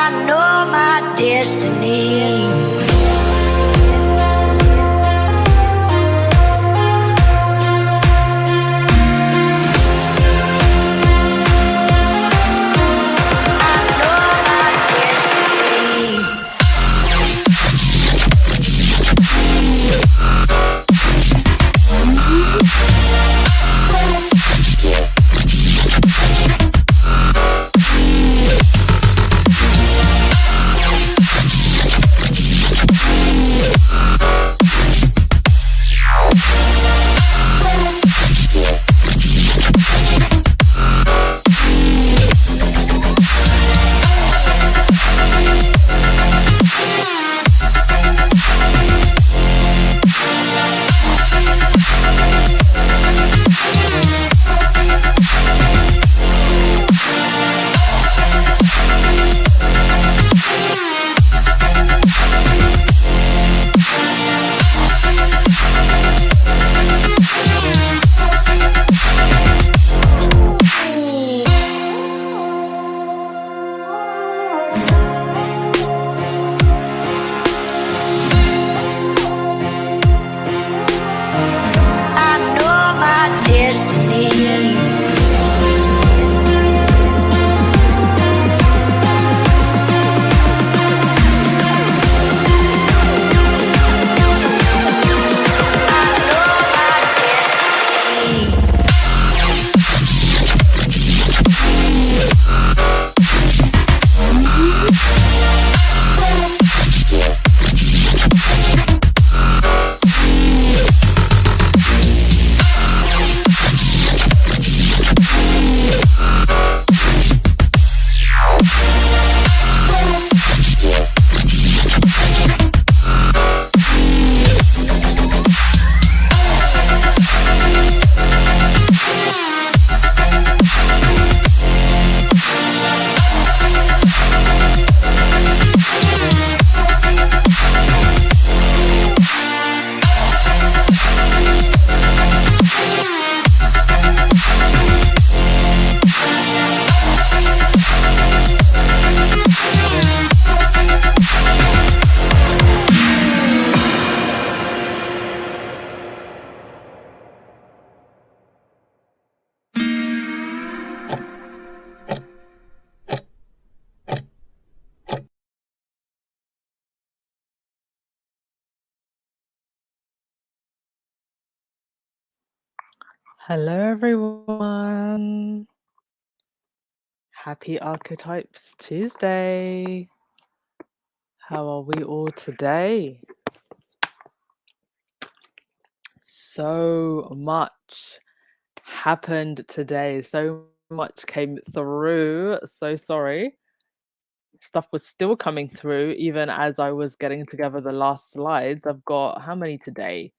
I know my destiny. Hello, everyone. Happy Archetypes Tuesday. How are we all today? So much happened today. So much came through. So sorry. Stuff was still coming through even as I was getting together the last slides. I've got how many today?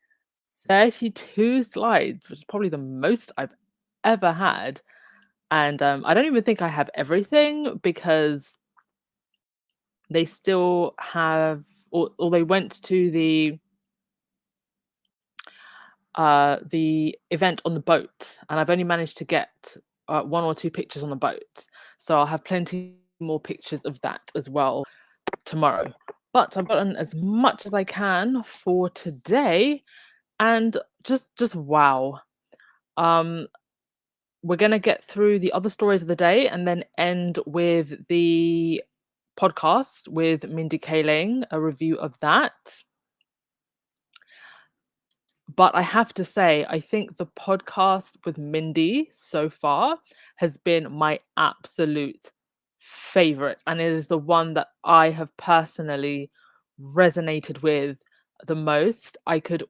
32 slides, which is probably the most I've ever had. And I don't even think I have everything because they still have, or they went to the event on the boat, and I've only managed to get 1 or 2 pictures on the boat. So I'll have plenty more pictures of that as well tomorrow. But I've gotten as much as I can for today, and just wow. We're gonna get through the other stories of the day and then end with the podcast with Mindy Kaling, a review of that. But I have to say, I think the podcast with Mindy so far has been my absolute favorite. And it is the one that I have personally resonated with the most. I did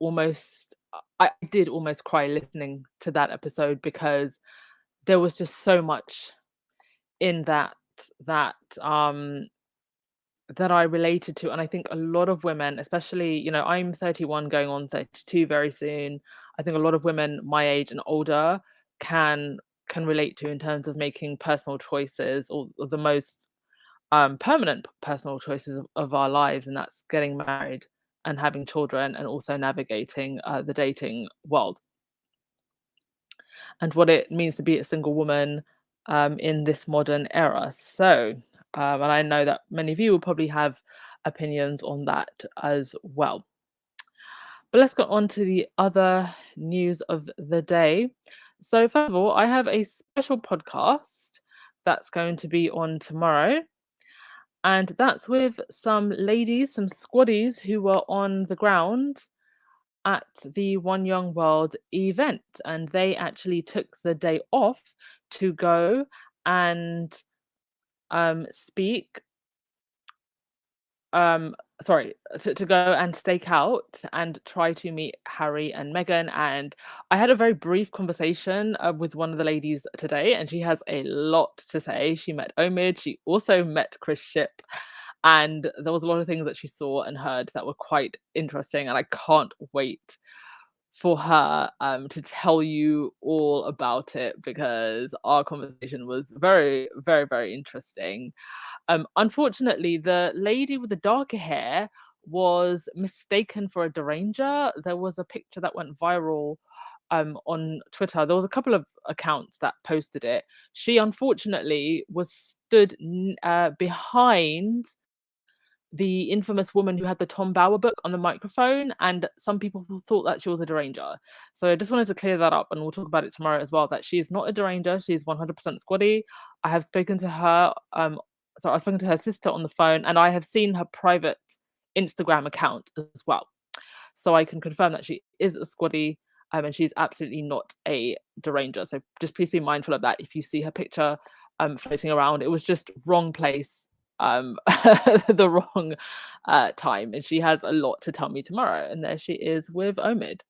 almost cry listening to that episode because there was just so much in that that I related to. And I think a lot of women, especially, I'm 31 going on 32 very soon. I think a lot of women my age and older can relate to in terms of making personal choices or the most permanent personal choices of our lives, and that's getting married and having children and also navigating the dating world and what it means to be a single woman in this modern era. So And I know that many of you will probably have opinions on that as well. But let's get on to the other news of the day. So, first of all, I have a special podcast that's going to be on tomorrow, and that's with some ladies, some squaddies who were on the ground at the One Young World event, and they actually took the day off to go and speak um sorry, to go and stake out and try to meet Harry and Meghan. And I had a very brief conversation with one of the ladies today, and she has a lot to say. She met Omid, she also met Chris Ship, and there was a lot of things that she saw and heard that were quite interesting, and I can't wait for her to tell you all about it, because our conversation was very, very, very interesting. Unfortunately, the lady with the darker hair was mistaken for a deranger. There was a picture that went viral on Twitter. There was a couple of accounts that posted it. She unfortunately was stood behind the infamous woman who had the Tom Bower book on the microphone, and some people thought that she was a deranger. So I just wanted to clear that up, and we'll talk about it tomorrow as well, that she is not a deranger. She's 100% squaddy. I have spoken to her, I've spoken to her sister on the phone, and I have seen her private Instagram account as well. So I can confirm that she is a squaddy, and she's absolutely not a deranger. So just please be mindful of that. If you see her picture floating around, it was just wrong place, the wrong time. And she has a lot to tell me tomorrow. And there she is with Omid.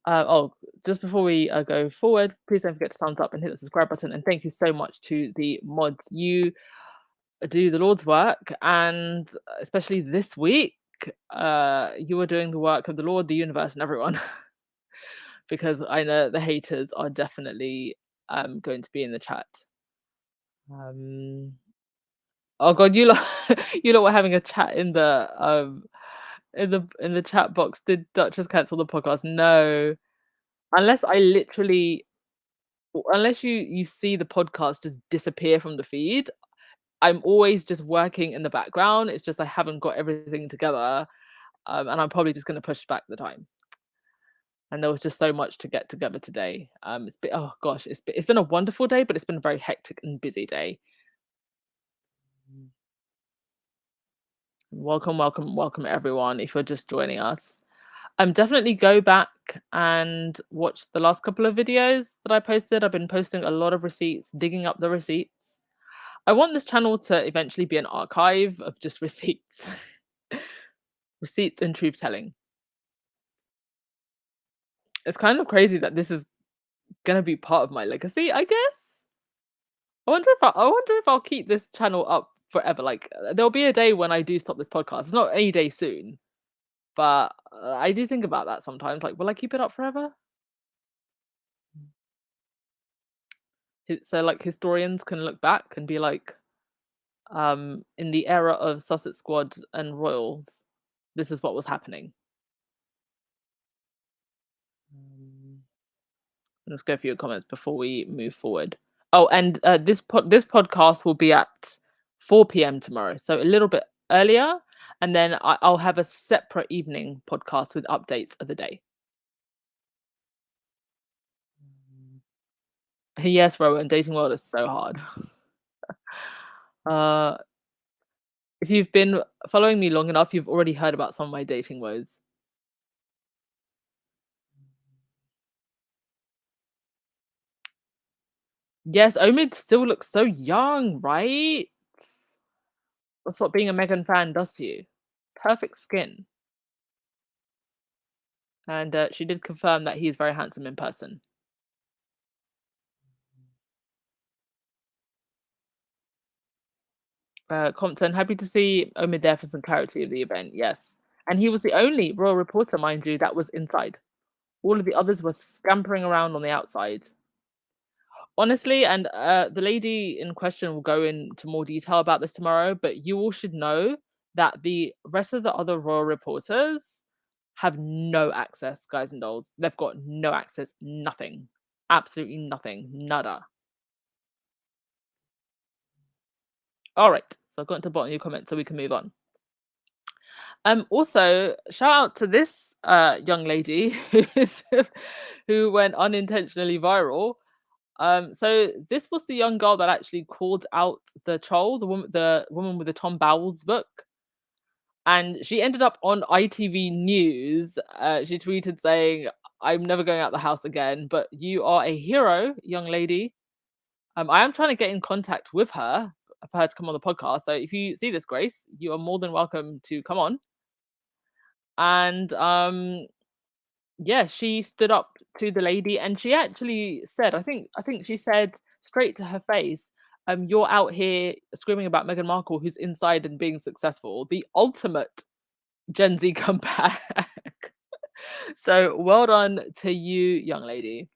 Oh, just before we go forward, please don't forget to thumbs up and hit the subscribe button. And thank you so much to the mods. You do the Lord's work, and especially this week, you are doing the work of the Lord, the universe, and everyone. Because I know the haters are definitely going to be in the chat. Um, oh God, you lot, you lot were having a chat in the chat box. Did Duchess cancel the podcast? No, unless I literally, unless you see the podcast just disappear from the feed. I'm always just working in the background. It's just I haven't got everything together, and I'm probably just going to push back the time. And there was just so much to get together today. It's been, oh gosh, it's been a wonderful day, but it's been a very hectic and busy day. Welcome, welcome, welcome everyone. If you're just joining us, definitely go back and watch the last couple of videos that I posted. I've been posting a lot of receipts, digging up the receipts. I want this channel to eventually be an archive of just receipts, receipts and truth telling. It's kind of crazy that this is gonna be part of my legacy, I guess. I wonder if I'll keep this channel up forever. Like there'll be a day when I do stop this podcast. It's not any day soon, but I do think about that sometimes. Like, will I keep it up forever? So like historians can look back and be like, in the era of Sussex Squad and Royals, this is what was happening. Um, let's go through your comments before we move forward. Oh, and this podcast will be at 4 p.m. tomorrow, so a little bit earlier, and then I'll have a separate evening podcast with updates of the day. Yes, Rowan, dating world is so hard. Uh, if you've been following me long enough, you've already heard about some of my dating woes. Yes, Omid still looks so young, right? That's what being a Meghan fan does to you. Perfect skin. And she did confirm that he's very handsome in person. Compton, happy to see Omid there for some clarity of the event. Yes. And he was the only royal reporter, mind you, that was inside. All of the others were scampering around on the outside. Honestly, and the lady in question will go into more detail about this tomorrow, but you all should know that the rest of the other royal reporters have no access, guys and dolls. They've got no access, nothing. Absolutely nothing. Nada. All right. So I've gotten to the bottom of your comment so we can move on. Also, shout out to this young lady who went unintentionally viral. So this was the young girl that actually called out the troll, the woman with the Tom Bowles book. And she ended up on ITV News. She tweeted saying, "I'm never going out the house again, but you are a hero, young lady. I am trying to get in contact with her for her to come on the podcast. So if you see this, Grace, you are more than welcome to come on." And yeah, she stood up to the lady and she actually said, I think she said straight to her face, "You're out here screaming about Meghan Markle, who's inside and being successful. The ultimate Gen Z comeback." So well done to you, young lady.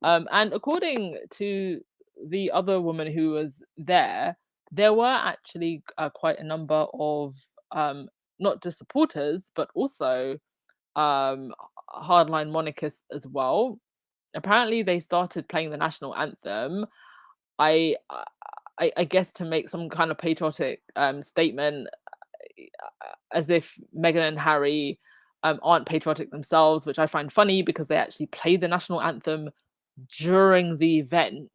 And according to the other woman who was there, there were actually quite a number of not just supporters, but also um, hardline monarchists as well. Apparently, they started playing the national anthem. I, I, I guess to make some kind of patriotic statement, as if Meghan and Harry aren't patriotic themselves, which I find funny because they actually played the national anthem during the event.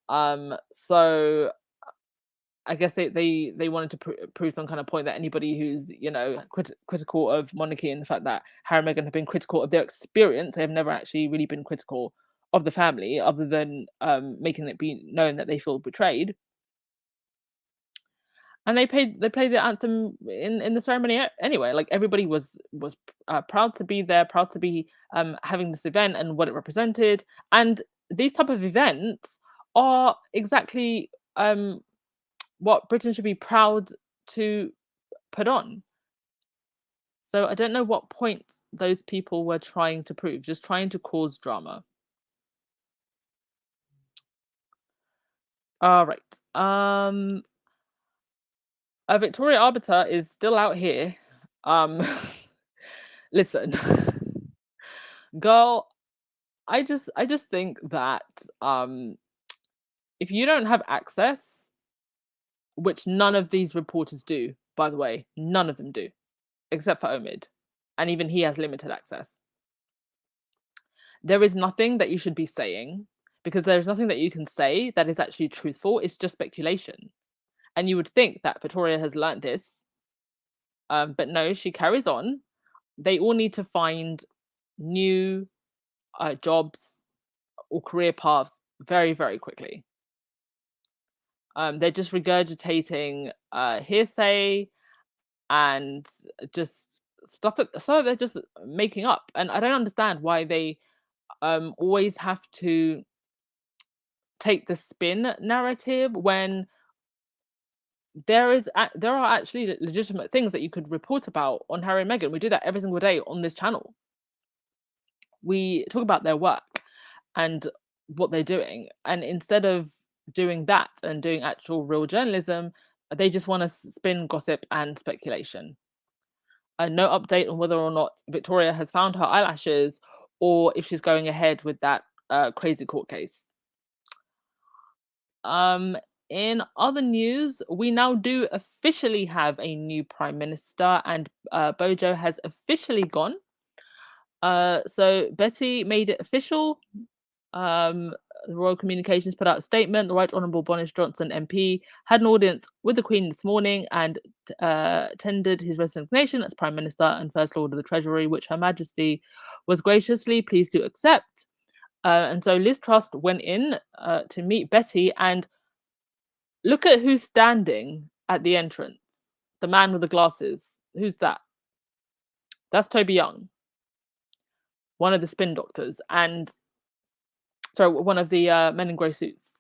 So I guess they wanted to prove some kind of point that anybody who's critical of monarchy and the fact that Harry and Meghan have been critical of their experience, they have never actually really been critical of the family, other than making it be known that they feel betrayed. And they played the anthem in the ceremony anyway. Like everybody was proud to be there, proud to be having this event and what it represented. And these type of events are exactly what Britain should be proud to put on. So I don't know what point those people were trying to prove, just trying to cause drama. All right. Victoria Arbiter is still out here. Um, listen, girl, I just think that if you don't have access, which none of these reporters do, by the way, none of them do, except for Omid, and even he has limited access. There is nothing that you should be saying because there's nothing that you can say that is actually truthful. It's just speculation. And you would think that Victoria has learnt this, but no, she carries on. They all need to find new jobs or career paths very, very quickly. They're just regurgitating hearsay and just stuff that so they're just making up. And I don't understand why they always have to take the spin narrative when there are actually legitimate things that you could report about on Harry and Meghan. We do that every single day on this channel. We talk about their work and what they're doing, and instead of doing that and doing actual real journalism, they just want to spin gossip and speculation. No update on whether or not Victoria has found her eyelashes or if she's going ahead with that crazy court case. Um, in other news, we now do officially have a new prime minister, and Bojo has officially gone. So Betty made it official. The Royal Communications put out a statement. The Right Honourable Boris Johnson MP had an audience with the Queen this morning and tendered his resignation as Prime Minister and First Lord of the Treasury, which Her Majesty was graciously pleased to accept. And so Liz Truss went in to meet Betty, and look at who's standing at the entrance. The man with the glasses. Who's that? That's Toby Young, one of the spin doctors, and so one of the men in grey suits.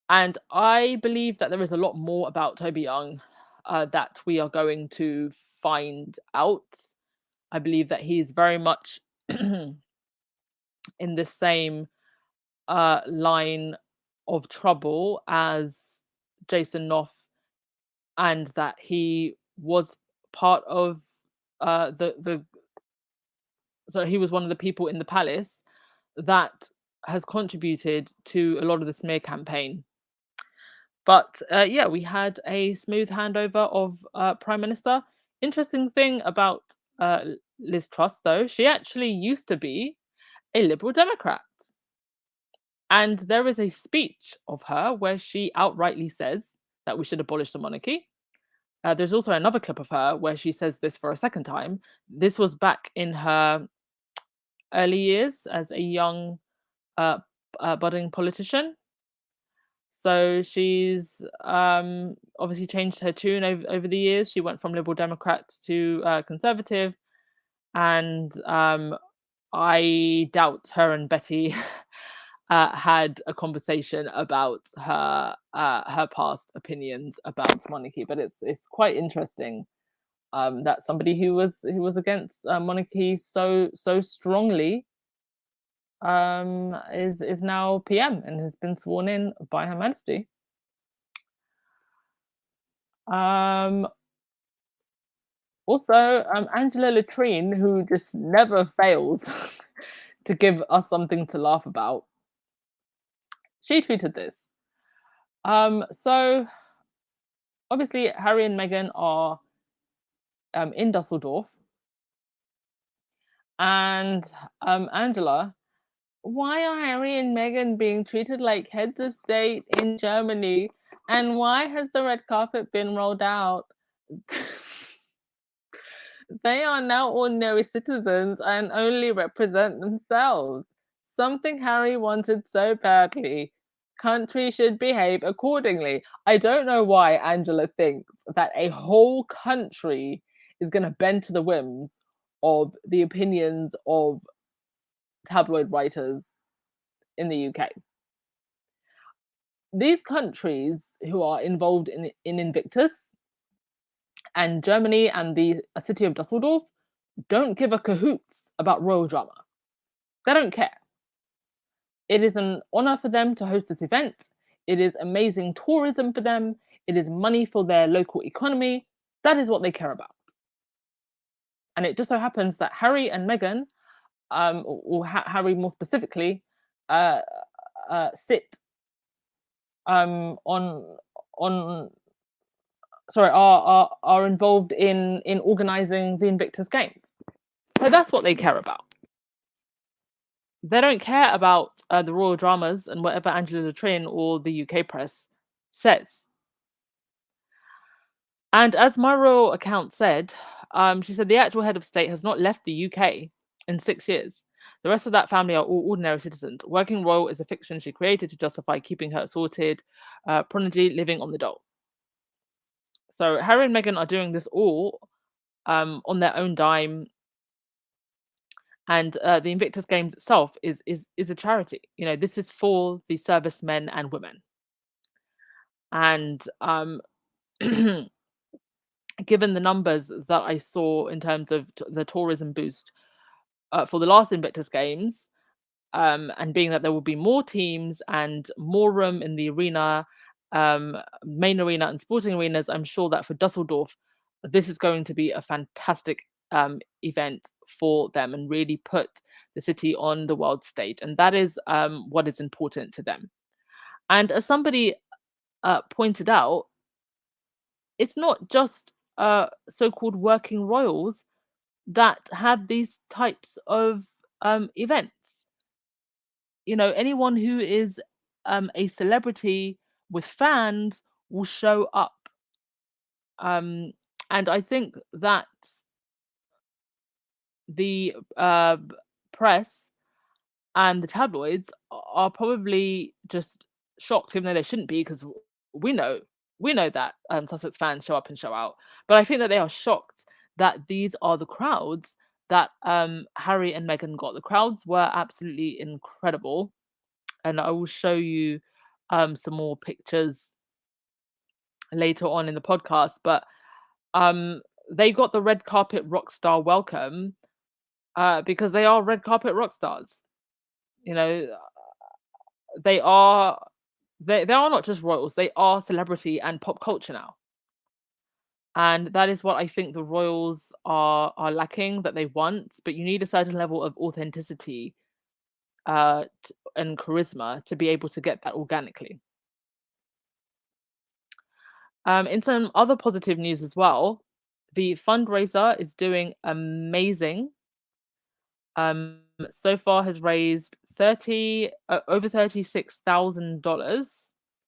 And I believe that there is a lot more about Toby Young that we are going to find out. I believe that he's very much in the same line of trouble as Jason Knopf, and that he was part of the so he was one of the people in the palace that has contributed to a lot of the smear campaign. But yeah, we had a smooth handover of Prime Minister. Interesting thing about Liz Truss, though, she actually used to be a Liberal Democrat. And there is a speech of her where she outrightly says that we should abolish the monarchy. There's also another clip of her where she says this for a second time. This was back in her early years as a young, uh, budding politician. So she's obviously changed her tune over the years. She went from Liberal Democrat to Conservative, and I doubt her and Betty had a conversation about her past opinions about monarchy. But it's quite interesting that somebody who was against monarchy so strongly is now PM and has been sworn in by Her Majesty. Um, Also, Angela Latrine, who just never fails to give us something to laugh about, she tweeted this. So obviously Harry and Meghan are in Dusseldorf, and Angela, why are Harry and Meghan being treated like heads of state in Germany? And why has the red carpet been rolled out? They are now ordinary citizens and only represent themselves. Something Harry wanted so badly. Country should behave accordingly. I don't know why Angela thinks that a whole country is going to bend to the whims of the opinions of tabloid writers in the UK. These countries who are involved in Invictus and Germany and the city of Dusseldorf don't give a cahoots about royal drama. They don't care. It is an honor for them to host this event. It is amazing tourism for them. It is money for their local economy. That is what they care about. And it just so happens that Harry and Meghan, Harry more specifically, uh, sit on on sorry are involved in organizing the Invictus Games. So that's what they care about. They don't care about the royal dramas and whatever Angela Latrine or the UK press says. And as my royal account said, she said the actual head of state has not left the UK in 6 years. The rest of that family are all ordinary citizens. Working royal is a fiction she created to justify keeping her assorted prodigy living on the dole. So Harry and Meghan are doing this all on their own dime, and the Invictus Games itself is a charity. You know, this is for the servicemen and women. And given the numbers that I saw in terms of the tourism boost for the last Invictus Games, and being that there will be more teams and more room in the arena, main arena and sporting arenas, I'm sure that for Dusseldorf, this is going to be a fantastic event for them and really put the city on the world stage. And that is what is important to them. And as somebody pointed out, it's not just so-called working royals that have these types of events. You know, anyone who is a celebrity with fans will show up. Um, and I think that the press and the tabloids are probably just shocked, even though they shouldn't be, because we know we know that Sussex fans show up and show out. But I think that they are shocked that these are the crowds that Harry and Meghan got. The crowds were absolutely incredible, and I will show you some more pictures later on in the podcast. But um, they got the red carpet rock star welcome because they are red carpet rock stars. You know, they are they are not just royals; they are celebrity and pop culture now, and that is what I think the royals are lacking, that they want. But you need a certain level of authenticity and charisma to be able to get that organically. In some other positive news as well, the fundraiser is doing amazing. So far has raised over $36,000.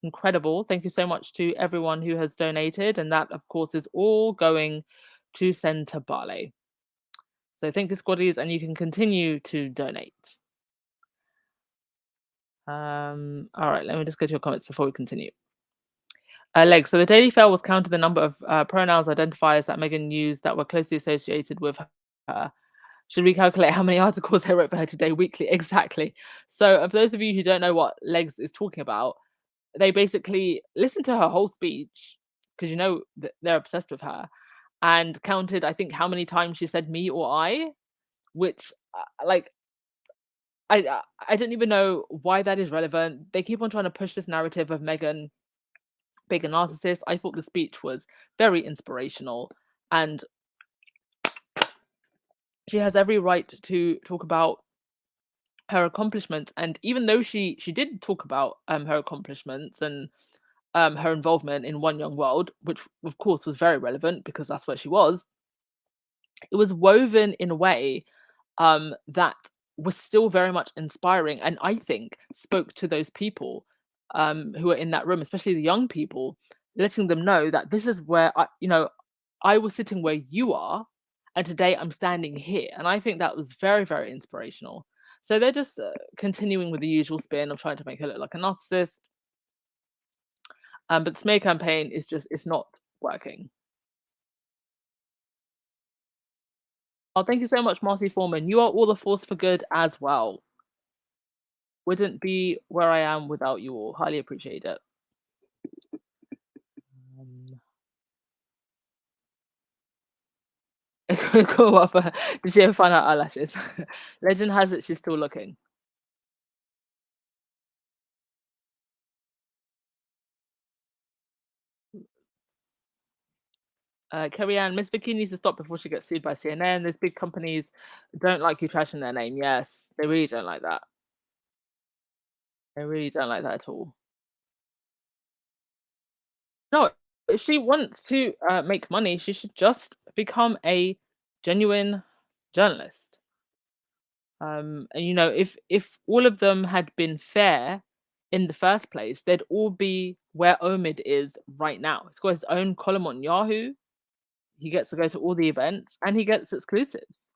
Incredible. Thank you so much to everyone who has donated, and that of course is all going to send to Bali. So thank you, squaddies, and you can continue to donate. All right, let me just go to your comments before we continue. Leg. So the Daily Fail was counted the number of pronouns identifiers that Meghan used that were closely associated with her. Should we calculate how many articles I wrote for her today weekly? Exactly. So, for those of you who don't know what Legs is talking about, they basically listened to her whole speech because you know that they're obsessed with her, and counted, I think, how many times she said me or I, which, like, I don't even know why that is relevant. They keep on trying to push this narrative of Meghan being a narcissist. I thought the speech was very inspirational, and she has every right to talk about her accomplishments. And even though she did talk about her accomplishments and her involvement in One Young World, which of course was very relevant because that's where she was, it was woven in a way that was still very much inspiring, and I think spoke to those people who were in that room, especially the young people, letting them know that this is where I was sitting where you are, and today I'm standing here. And I think that was very, very inspirational. So they're just continuing with the usual spin of trying to make her look like a narcissist. But the smear campaign is just, it's not working. Oh, thank you so much, Marty Foreman. You are all the force for good as well. Wouldn't be where I am without you all. Highly appreciate it. Um, cool. Did she ever find out eyelashes? Legend has it she's still looking. Carrie Ann, Miss Vicky needs to stop before she gets sued by CNN. These big companies don't like you trashing their name. Yes, they really don't like that. They really don't like that at all. No, if she wants to make money, she should just become a genuine journalist. And if all of them had been fair in the first place, they'd all be where Omid is right now. He's got his own column on Yahoo. He gets to go to all the events and he gets exclusives.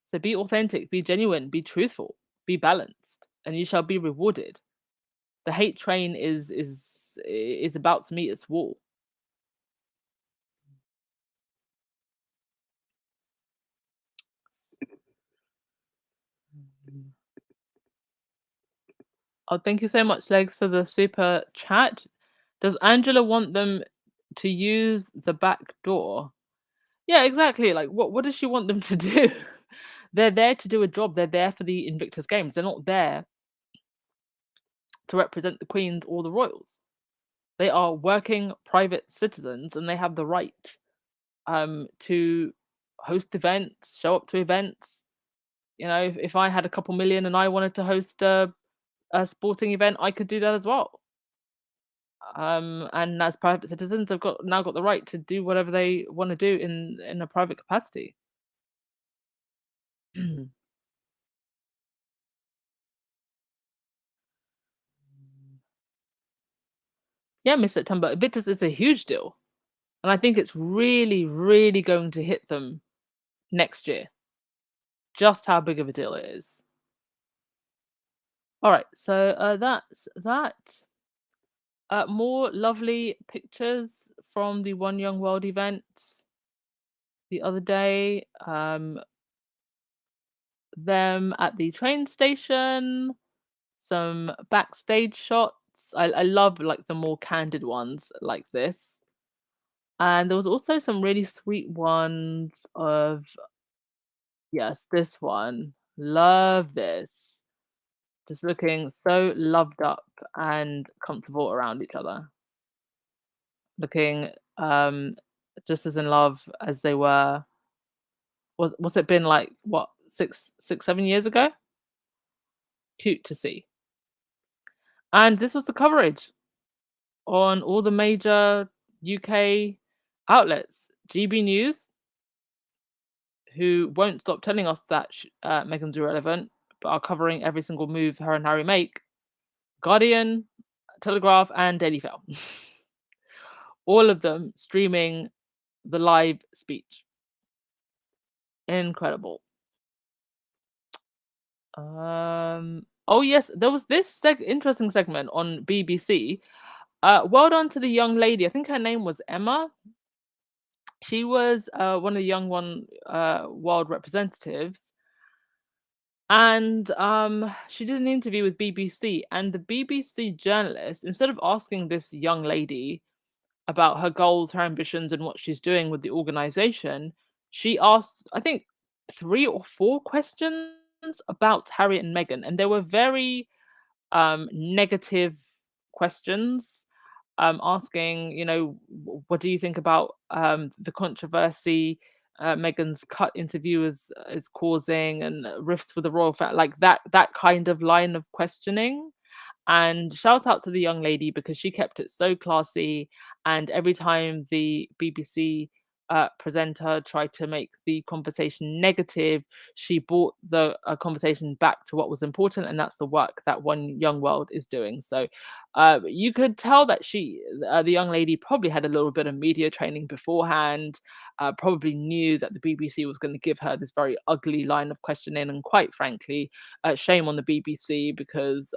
So be authentic, be genuine, be truthful, be balanced, and you shall be rewarded. The hate train is about to meet its wall. Oh, thank you so much, Legs, for the super chat. Does Angela want them to use the back door? Yeah, exactly. Like, what does she want them to do? They're there to do a job. They're there for the Invictus Games. They're not there to represent the Queens or the Royals. They are working private citizens, and they have the right to host events, show up to events. If I had a couple million and I wanted to host a sporting event, I could do that as well. And as private citizens, they've now got the right to do whatever they want to do in a private capacity. Yeah, Miss September. Invictus is a huge deal, and I think it's really, really going to hit them next year. Just how big of a deal it is. All right, so that's that. More lovely pictures from the One Young World event the other day. Them at the train station, some backstage shots. I love like the more candid ones like this. And there was also some really sweet ones of, yes, this one. Love this. Just looking so loved up and comfortable around each other. Looking just as in love as they were. Was it been like what, 7 years ago? Cute to see. And this was the coverage. on all the major UK outlets. GB News, who won't stop telling us that Meghan's irrelevant, but are covering every single move her and Harry make. Guardian, Telegraph, and Daily Mail. All of them streaming the live speech. Incredible. Oh yes, there was this interesting segment on BBC. Well done to the young lady. I think her name was Emma. She was one of the young world representatives, and she did an interview with BBC. And the BBC journalist, instead of asking this young lady about her goals, her ambitions, and what she's doing with the organization, she asked, I think, 3 or 4 questions about Harry and Meghan, and they were very negative questions, asking, what do you think about the controversy Meghan's cut interview is causing, and rifts with the royal family, like that kind of line of questioning. And shout out to the young lady because she kept it so classy. And every time the BBC presenter tried to make the conversation negative, she brought the conversation back to what was important, and that's the work that One Young World is doing. So you could tell that the young lady, probably had a little bit of media training beforehand. Probably knew that the BBC was going to give her this very ugly line of questioning, and quite frankly, shame on the BBC because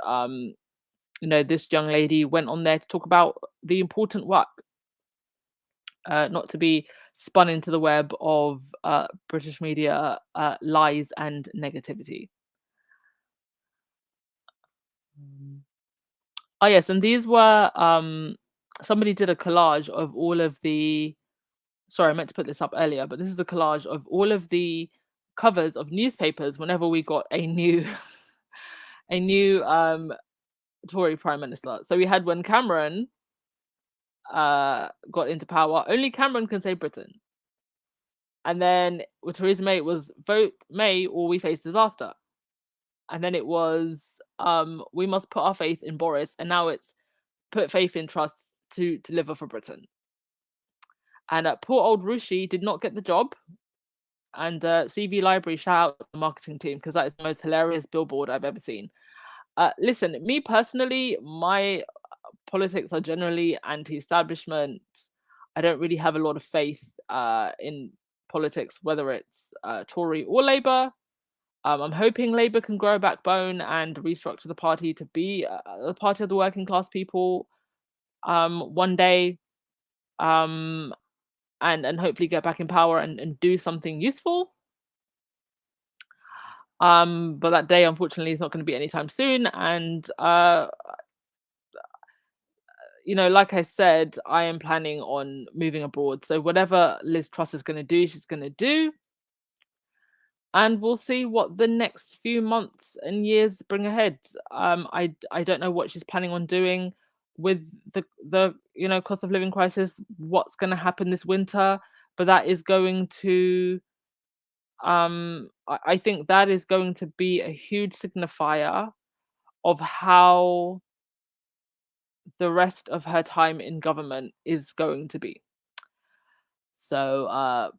this young lady went on there to talk about the important work, not to be spun into the web of British media lies and negativity. Mm. Oh yes, and these were somebody did a collage of all of the. Sorry, I meant to put this up earlier, but this is a collage of all of the covers of newspapers whenever we got a new a new Tory prime minister. So we had when Cameron got into power, only Cameron can say Britain. And then with Theresa May, it was vote May or we face disaster. And then it was we must put our faith in Boris, and now it's put faith in trust to deliver for Britain. And poor old Rishi did not get the job. And CV Library, shout out to the marketing team because that is the most hilarious billboard I've ever seen. Listen, me personally, my politics are generally anti-establishment. I don't really have a lot of faith in politics, whether it's Tory or Labour. I'm hoping Labour can grow a backbone and restructure the party to be the party of the working class people one day, um, and hopefully get back in power and do something useful. But that day, unfortunately, is not going to be anytime soon. And like I said, I am planning on moving abroad. So whatever Liz Truss is going to do, she's going to do. And we'll see what the next few months and years bring ahead. I don't know what she's planning on doing with the cost of living crisis. What's going to happen this winter? But that is going to I think that is going to be a huge signifier of how the rest of her time in government is going to be. So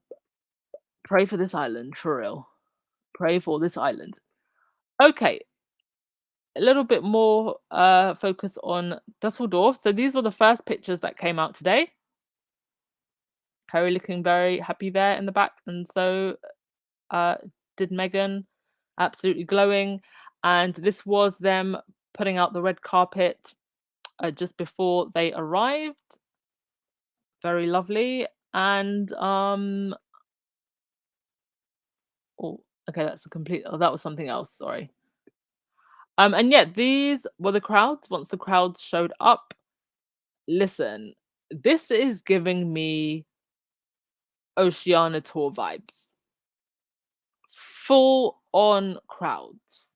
pray for this island, for real. Pray for this island. Okay, a little bit more focus on Dusseldorf. So these were the first pictures that came out today. Harry looking very happy there in the back, and so did Meghan, absolutely glowing. And this was them putting out the red carpet just before they arrived. Very lovely. And oh, okay, that's a complete. Oh, that was something else. Sorry. And yet these were the crowds. Once the crowds showed up, listen, this is giving me Oceania tour vibes. Full on crowds.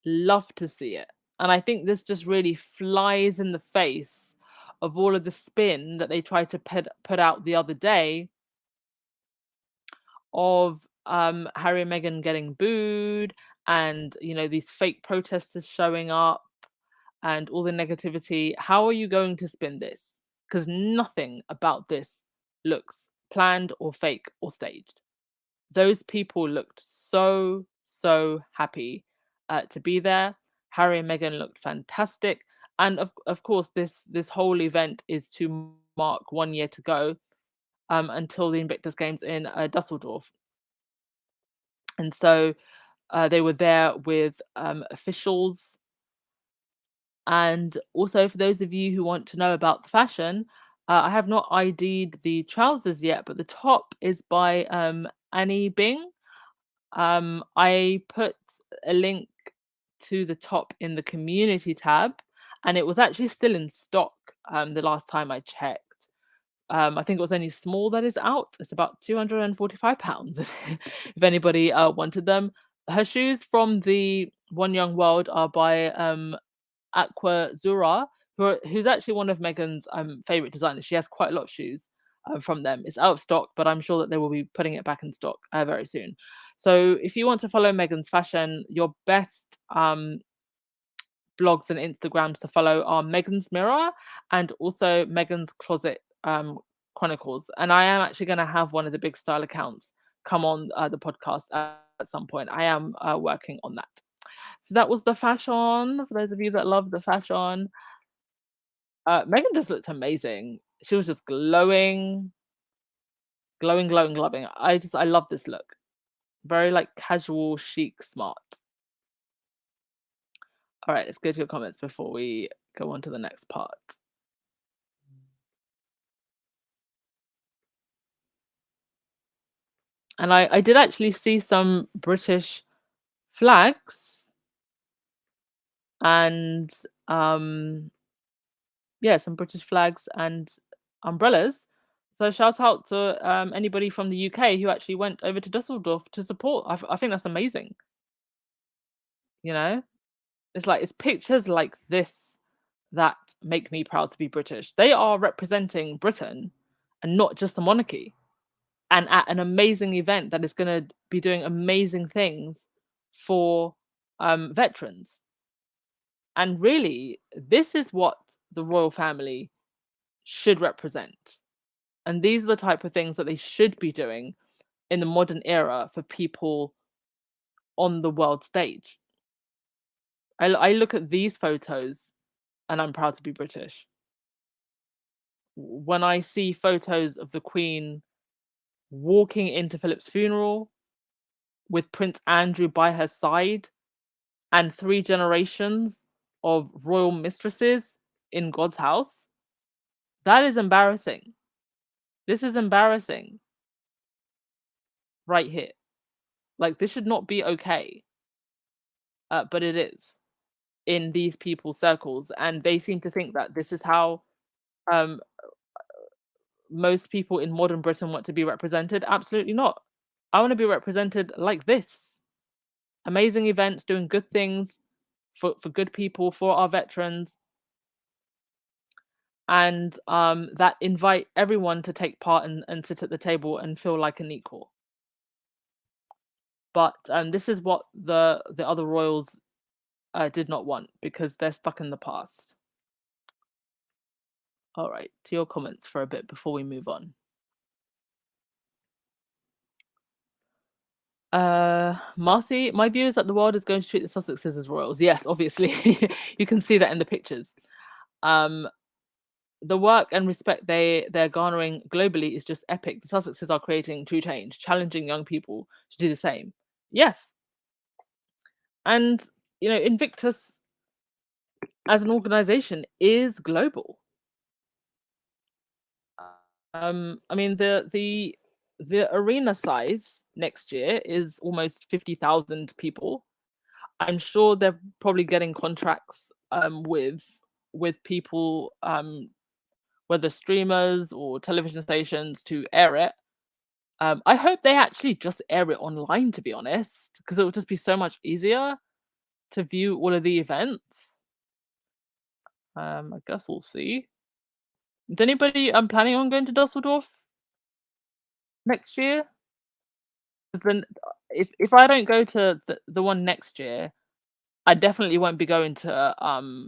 Love to see it. And I think this just really flies in the face of all of the spin that they tried to put out the other day of Harry and Meghan getting booed, and these fake protesters showing up. and all the negativity, how are you going to spin this? Because nothing about this looks planned or fake or staged. Those people looked so, so happy to be there. Harry and Meghan looked fantastic. And of course, this whole event is to mark 1 year to go until the Invictus Games in Dusseldorf. And so they were there with officials. And also, for those of you who want to know about the fashion, I have not ID'd the trousers yet, but the top is by Annie Bing. I put a link to the top in the community tab, and it was actually still in stock the last time I checked. I think it was only small that is out. It's about £245 if anybody wanted them. Her shoes from the One Young World are by Aqua Zura, who's actually one of Meghan's favorite designers. She has quite a lot of shoes from them. It's out of stock, but I'm sure that they will be putting it back in stock very soon. So if you want to follow Meghan's fashion, your best blogs and Instagrams to follow are Meghan's Mirror and also Meghan's Closet Chronicles. And I am actually going to have one of the big style accounts come on the podcast at some point. I am working on that. So that was the fashion. For those of you that love the fashion, Meghan just looked amazing. She was just glowing, glowing, glowing, glowing. I love this look. Very like casual, chic, smart. All right, let's go to your comments before we go on to the next part. And I did actually see some British flags and yeah, some British flags and umbrellas. So shout out to anybody from the UK who actually went over to Dusseldorf to support. I think that's amazing. You know, it's pictures like this that make me proud to be British. They are representing Britain and not just the monarchy. And at an amazing event that is going to be doing amazing things for veterans. And really, this is what the royal family should represent. And these are the type of things that they should be doing in the modern era for people on the world stage. I look at these photos and I'm proud to be British. When I see photos of the Queen walking into Philip's funeral with Prince Andrew by her side and 3 generations of royal mistresses in God's house, that is embarrassing. This is embarrassing right here. Like, this should not be okay. But it is in these people's circles. And they seem to think that this is how um, most people in modern Britain want to be represented. Absolutely not. I want to be represented like this. Amazing events, doing good things for good people, for our veterans, and that invite everyone to take part and sit at the table and feel like an equal. But this is what the other royals did not want because they're stuck in the past. All right, to your comments for a bit before we move on. Marcy, my view is that the world is going to treat the Sussexes as royals. Yes, obviously. You can see that in the pictures. The work and respect they're garnering globally is just epic. The Sussexes are creating true change, challenging young people to do the same. Yes. And Invictus as an organization is global. I mean the arena size next year is almost 50,000 people. I'm sure they're probably getting contracts with people, whether streamers or television stations, to air it. I hope they actually just air it online, to be honest, because it would just be so much easier to view all of the events. I guess we'll see. Is anybody planning on going to Dusseldorf next year? 'Cause then, if I don't go to the one next year, I definitely won't be going to,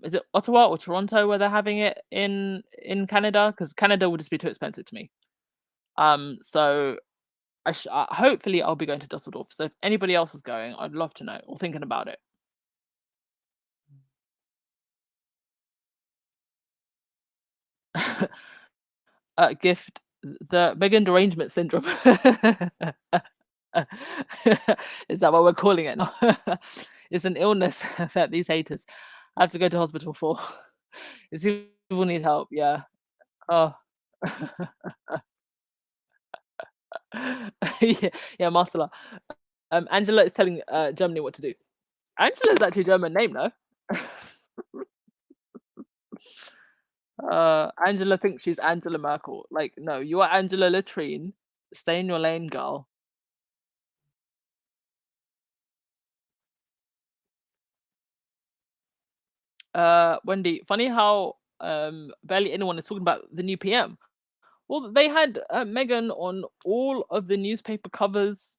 is it Ottawa or Toronto where they're having it in Canada? Because Canada would just be too expensive to me. So hopefully I'll be going to Dusseldorf. So if anybody else is going, I'd love to know or thinking about it. Gift the Meghan derangement syndrome. Is that what we're calling it now? It's an illness that these haters have to go to hospital for. These people need help, yeah. Oh. Yeah, yeah, Marcella. Angela is telling, Germany what to do. Angela's actually a German name, no? Angela thinks she's Angela Merkel. Like, no, you are Angela Latrine. Stay in your lane, girl. Wendy, funny how barely anyone is talking about the new PM. Well, they had Meghan on all of the newspaper covers.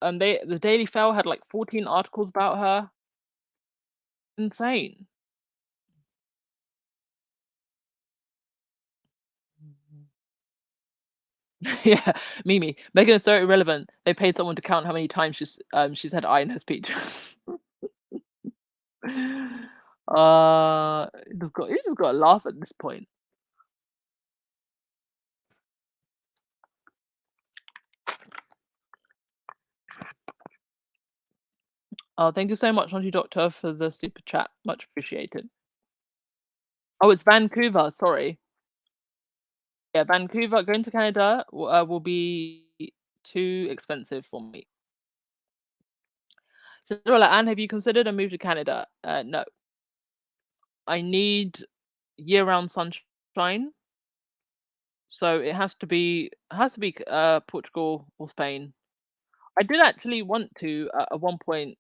The Daily Mail had like 14 articles about her. Insane. Yeah, Mimi. Meghan is so irrelevant. They paid someone to count how many times she's had I in her speech. You just got to laugh at this point. Oh, thank you so much, Auntie Doctor, for the super chat. Much appreciated. Oh, it's Vancouver. Sorry. Yeah, Vancouver. Going to Canada will be too expensive for me. Cinderella Anne, have you considered a move to Canada? No. I need year-round sunshine, so it has to be Portugal or Spain. I did actually want to at one point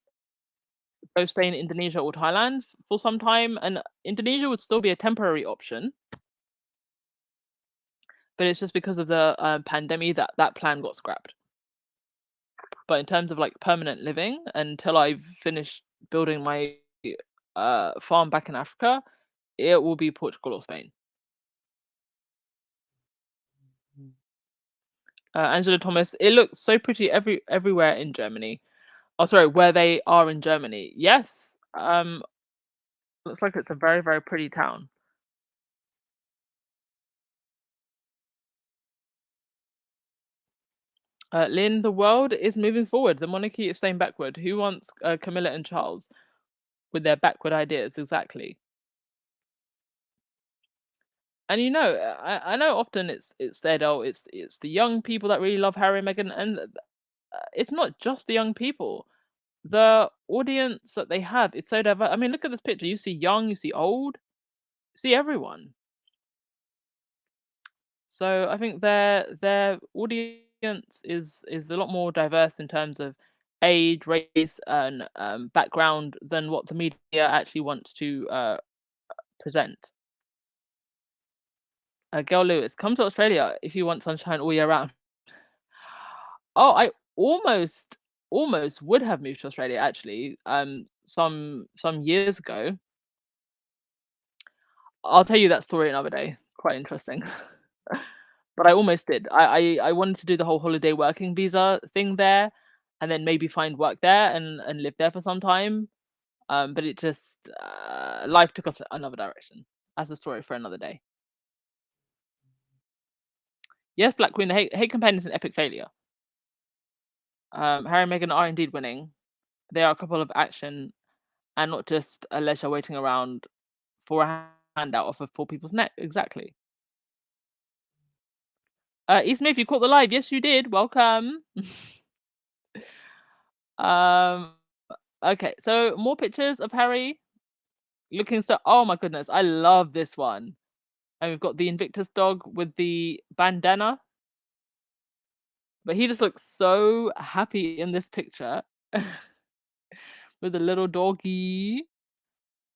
go stay in Indonesia or Thailand for some time, and Indonesia would still be a temporary option, but it's just because of the pandemic that plan got scrapped. But in terms of like permanent living, until I've finished building my farm back in Africa, it will be Portugal or Spain. Angela Thomas, it looks so pretty everywhere in Germany. Oh, sorry, where they are in Germany. Yes, looks like it's a very, very pretty town. Lynn, the world is moving forward. The monarchy is staying backward. Who wants Camilla and Charles with their backward ideas? Exactly. And I know often it's said, oh, it's the young people that really love Harry and Meghan, and it's not just the young people. The audience that they have, it's so diverse. I mean, look at this picture. You see young, you see old, you see everyone. So I think their audience is a lot more diverse in terms of age, race, and background than what the media actually wants to present. Girl Lewis, come to Australia if you want sunshine all year round. Oh, I almost would have moved to Australia actually. Some years ago. I'll tell you that story another day. It's quite interesting. But I almost did. I wanted to do the whole holiday working visa thing there, and then maybe find work there and live there for some time. But it just life took us another direction. That's a story for another day. Yes, Black Queen, the hate campaign is an epic failure. Harry and Meghan are indeed winning. They are a couple of action and not just a leisure waiting around for a handout off of poor people's neck. Exactly. E. Smith, you caught the live. Yes, you did. Welcome. um. Okay, so more pictures of Harry looking so. Oh my goodness, I love this one. And we've got the Invictus dog with the bandana, but he just looks so happy in this picture with a little doggy.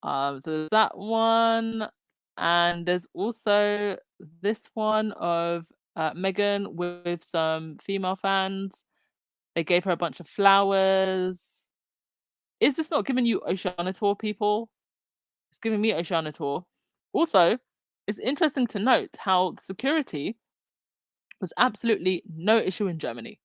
So there's that one, and there's also this one of Meghan with some female fans. They gave her a bunch of flowers. Is this not giving you Oceania tour, people? It's giving me Oceania tour. Also, it's interesting to note how security was absolutely no issue in Germany.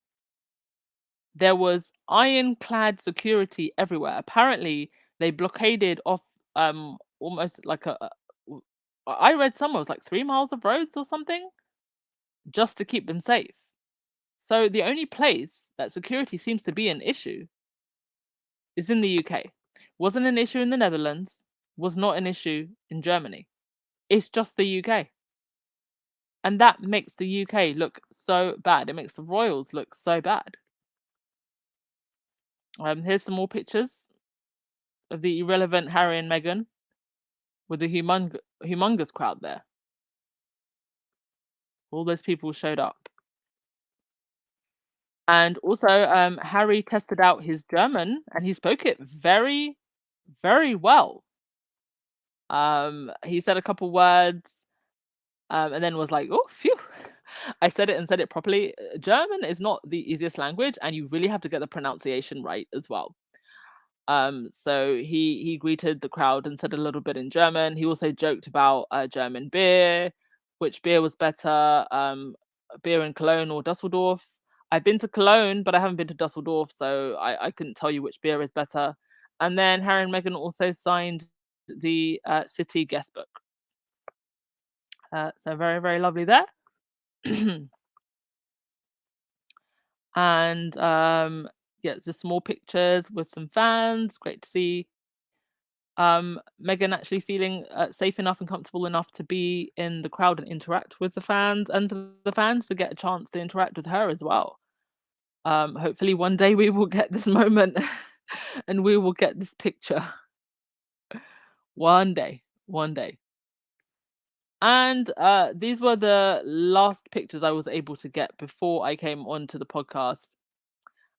There was ironclad security everywhere. Apparently, they blockaded off almost like w- I read somewhere it was like 3 miles of roads or something just to keep them safe. So the only place that security seems to be an issue is in the UK. Wasn't an issue in the Netherlands, was not an issue in Germany. It's just the UK. And that makes the UK look so bad. It makes the royals look so bad. Here's some more pictures of the irrelevant Harry and Meghan with a humongous crowd there. All those people showed up. And also, Harry tested out his German and he spoke it very, very well. He said a couple words and then was like, oh, phew. I said it and said it properly. German is not the easiest language, and you really have to get the pronunciation right as well. So he greeted the crowd and said a little bit in German. He also joked about German beer, which beer was better, beer in Cologne or Dusseldorf. I've been to Cologne, but I haven't been to Dusseldorf, so I couldn't tell you which beer is better. And then Harry and Meghan also signed the city guest book. So very, very lovely there. And yeah, just small pictures with some fans. Great to see Meghan actually feeling safe enough and comfortable enough to be in the crowd and interact with the fans, and for the fans to get a chance to interact with her as well. Hopefully, one day we will get this moment and we will get this picture. One day, one day. And these were the last pictures I was able to get before I came onto the podcast.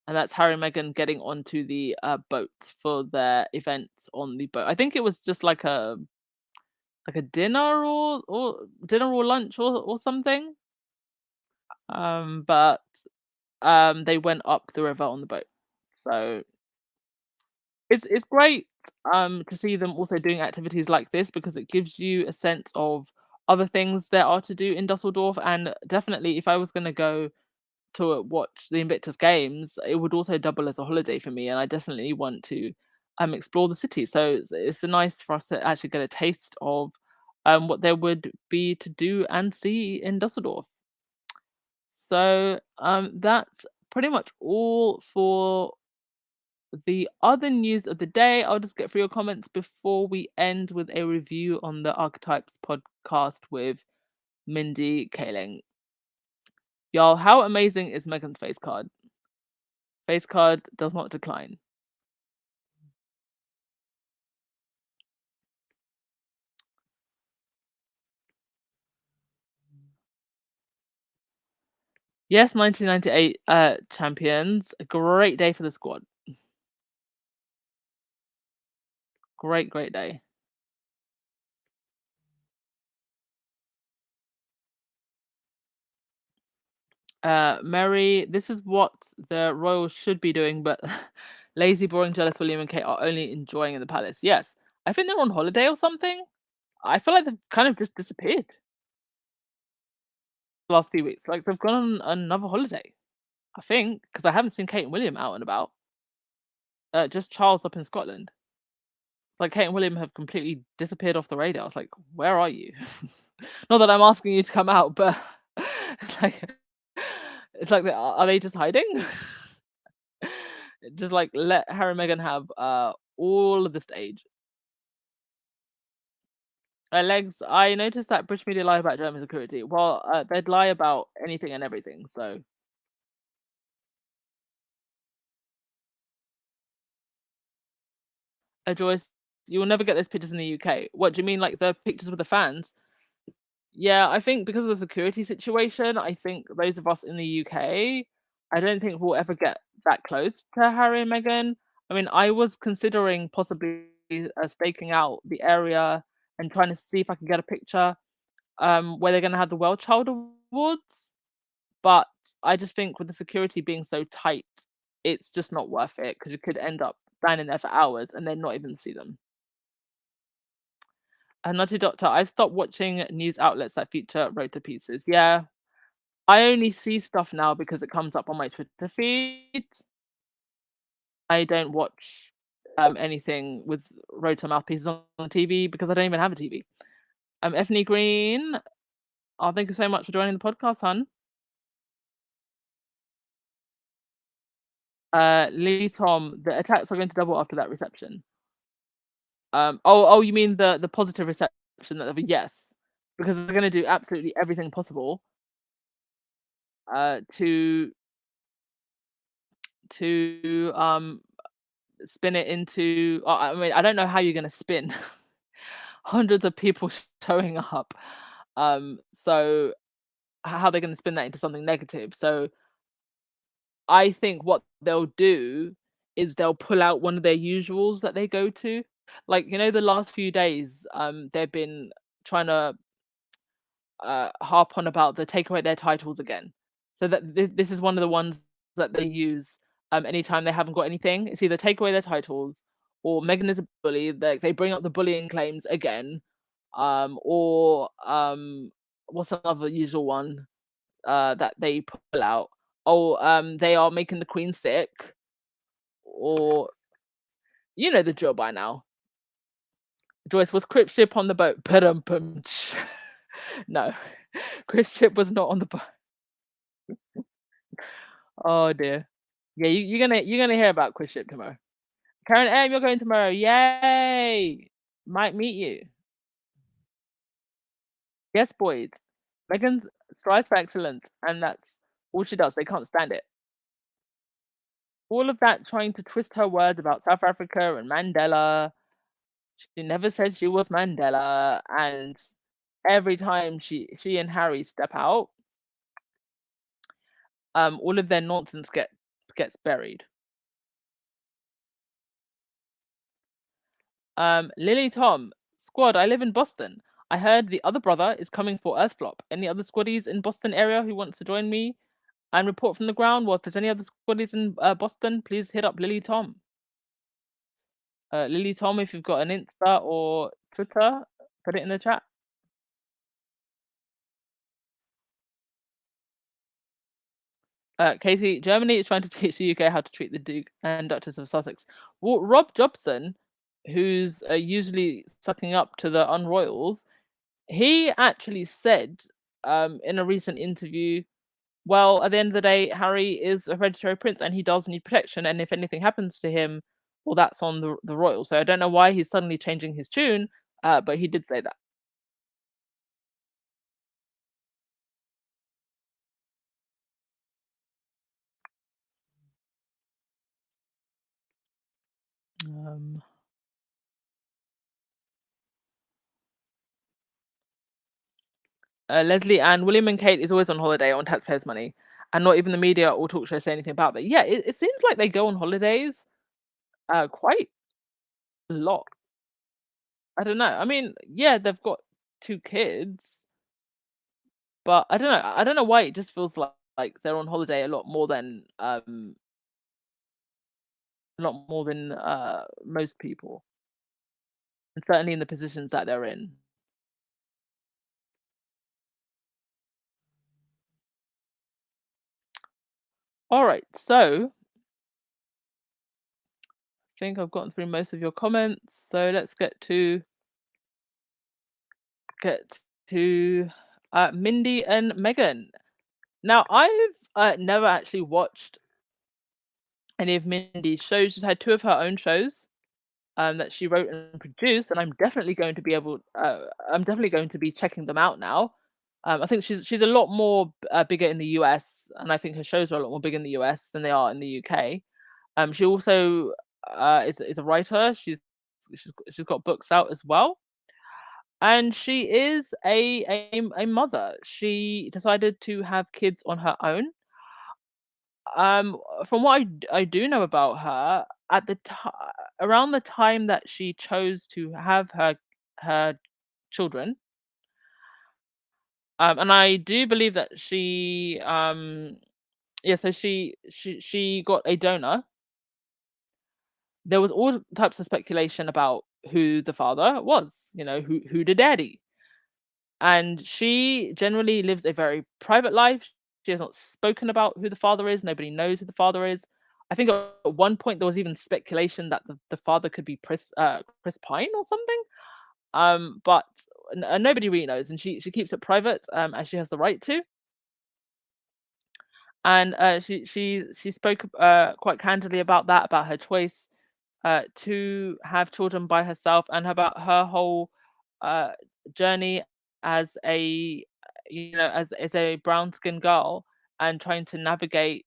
And that's Harry and Meghan getting onto the boat for their event on the boat. I think it was just like a dinner or dinner or lunch or something. But they went up the river on the boat. So it's great to see them also doing activities like this because it gives you a sense of other things there are to do in Dusseldorf. And definitely if I was gonna go to watch the Invictus Games, it would also double as a holiday for me, and I definitely want to explore the city. So it's nice for us to actually get a taste of what there would be to do and see in Dusseldorf. So that's pretty much all for the other news of the day. I'll just get through your comments before we end with a review on the Archetypes podcast with Mindy Kaling. Y'all, how amazing is Meghan's face card? Face card does not decline. Yes, 1998 champions. A great day for the squad. Great, great day. Mary, this is what the royals should be doing, but lazy, boring, jealous William and Kate are only enjoying in the palace. Yes, I think they're on holiday or something. I feel like they've kind of just disappeared the last few weeks. Like they've gone on another holiday. I think because I haven't seen Kate and William out and about. Just Charles up in Scotland. Like Kate and William have completely disappeared off the radar. It's like, where are you? Not that I'm asking you to come out, but it's like are they just hiding? Just like let Harry and Meghan have all of the stage. Legs, I noticed that British media lie about German security. Well, they'd lie about anything and everything. So, Joyce, you will never get those pictures in the UK. What do you mean, like the pictures with the fans? Yeah, I think because of the security situation, I think those of us in the UK, I don't think we'll ever get that close to Harry and Meghan. I mean, I was considering possibly staking out the area and trying to see if I can get a picture where they're going to have the World Child Awards, but I just think with the security being so tight, it's just not worth it because you could end up standing there for hours and then not even see them. A Nutty Doctor, I've stopped watching news outlets that feature rota pieces. Yeah, I only see stuff now because it comes up on my Twitter feed. I don't watch anything with rota mouthpieces on the TV because I don't even have a TV. Ethne Green, oh, thank you so much for joining the podcast, hun. Lee Tom, the attacks are going to double after that reception. You mean the positive reception that yes, because they're going to do absolutely everything possible to spin it into. I mean, I don't know how you're going to spin hundreds of people showing up. So how they're going to spin that into something negative? So I think what they'll do is they'll pull out one of their usuals that they go to. Like, the last few days, they've been trying to harp on about the take away their titles again. So that this is one of the ones that they use anytime they haven't got anything. It's either take away their titles or Meghan is a bully. They bring up the bullying claims again, or what's another usual one that they pull out? Oh, they are making the Queen sick, or you know the drill by now. Joyce, was Crip Ship on the boat? No, Chris Ship was not on the boat. Oh dear. Yeah, you're gonna hear about Chris Ship tomorrow. Karen M, you're going tomorrow. Yay! Might meet you. Yes, boys. Megan strives for excellence, and that's all she does. They can't stand it. All of that trying to twist her words about South Africa and Mandela. She never said she was Mandela, and every time she and Harry step out, all of their nonsense gets buried. Lily Tom, squad, I live in Boston. I heard the other brother is coming for Earthflop. Any other squaddies in Boston area who wants to join me and report from the ground? Well, if there's any other squaddies in Boston, please hit up Lily Tom. Lily Tom, if you've got an Insta or Twitter, put it in the chat. Casey, Germany is trying to teach the UK how to treat the Duke and Duchess of Sussex. Well, Rob Jobson, who's usually sucking up to the unroyals, he actually said in a recent interview, well, at the end of the day, Harry is a hereditary prince and he does need protection. And if anything happens to him, well, that's on the royal. So I don't know why he's suddenly changing his tune, but he did say that. Um, Leslie and William and Kate is always on holiday on taxpayers' money, and not even the media or talk shows say anything about that. Yeah, it seems like they go on holidays quite a lot. I don't know. I mean, yeah, they've got two kids, but I don't know. I don't know why it just feels like they're on holiday a lot more than most people, and certainly in the positions that they're in. All right, so I think I've gotten through most of your comments. So let's get to Mindy and Meghan. Now, I've never actually watched any of Mindy's shows. She's had two of her own shows that she wrote and produced, and I'm definitely going to be I'm definitely going to be checking them out now. I think she's a lot more bigger in the US, and I think her shows are a lot more big in the US than they are in the UK. She also is a writer. She's got books out as well, and she is a mother. She decided to have kids on her own. From what I do know about her, at the around the time that she chose to have her children, and I do believe that she got a donor. there was all types of speculation about who the father was, who the daddy. And she generally lives a very private life. She has not spoken about who the father is. Nobody knows who the father is. I think at one point there was even speculation that the father could be Chris Pine or something. But nobody really knows, and she keeps it private, as she has the right to. And she spoke quite candidly about that, about her choice to have children by herself, and about her whole uh, journey as a as a brown skinned girl, and trying to navigate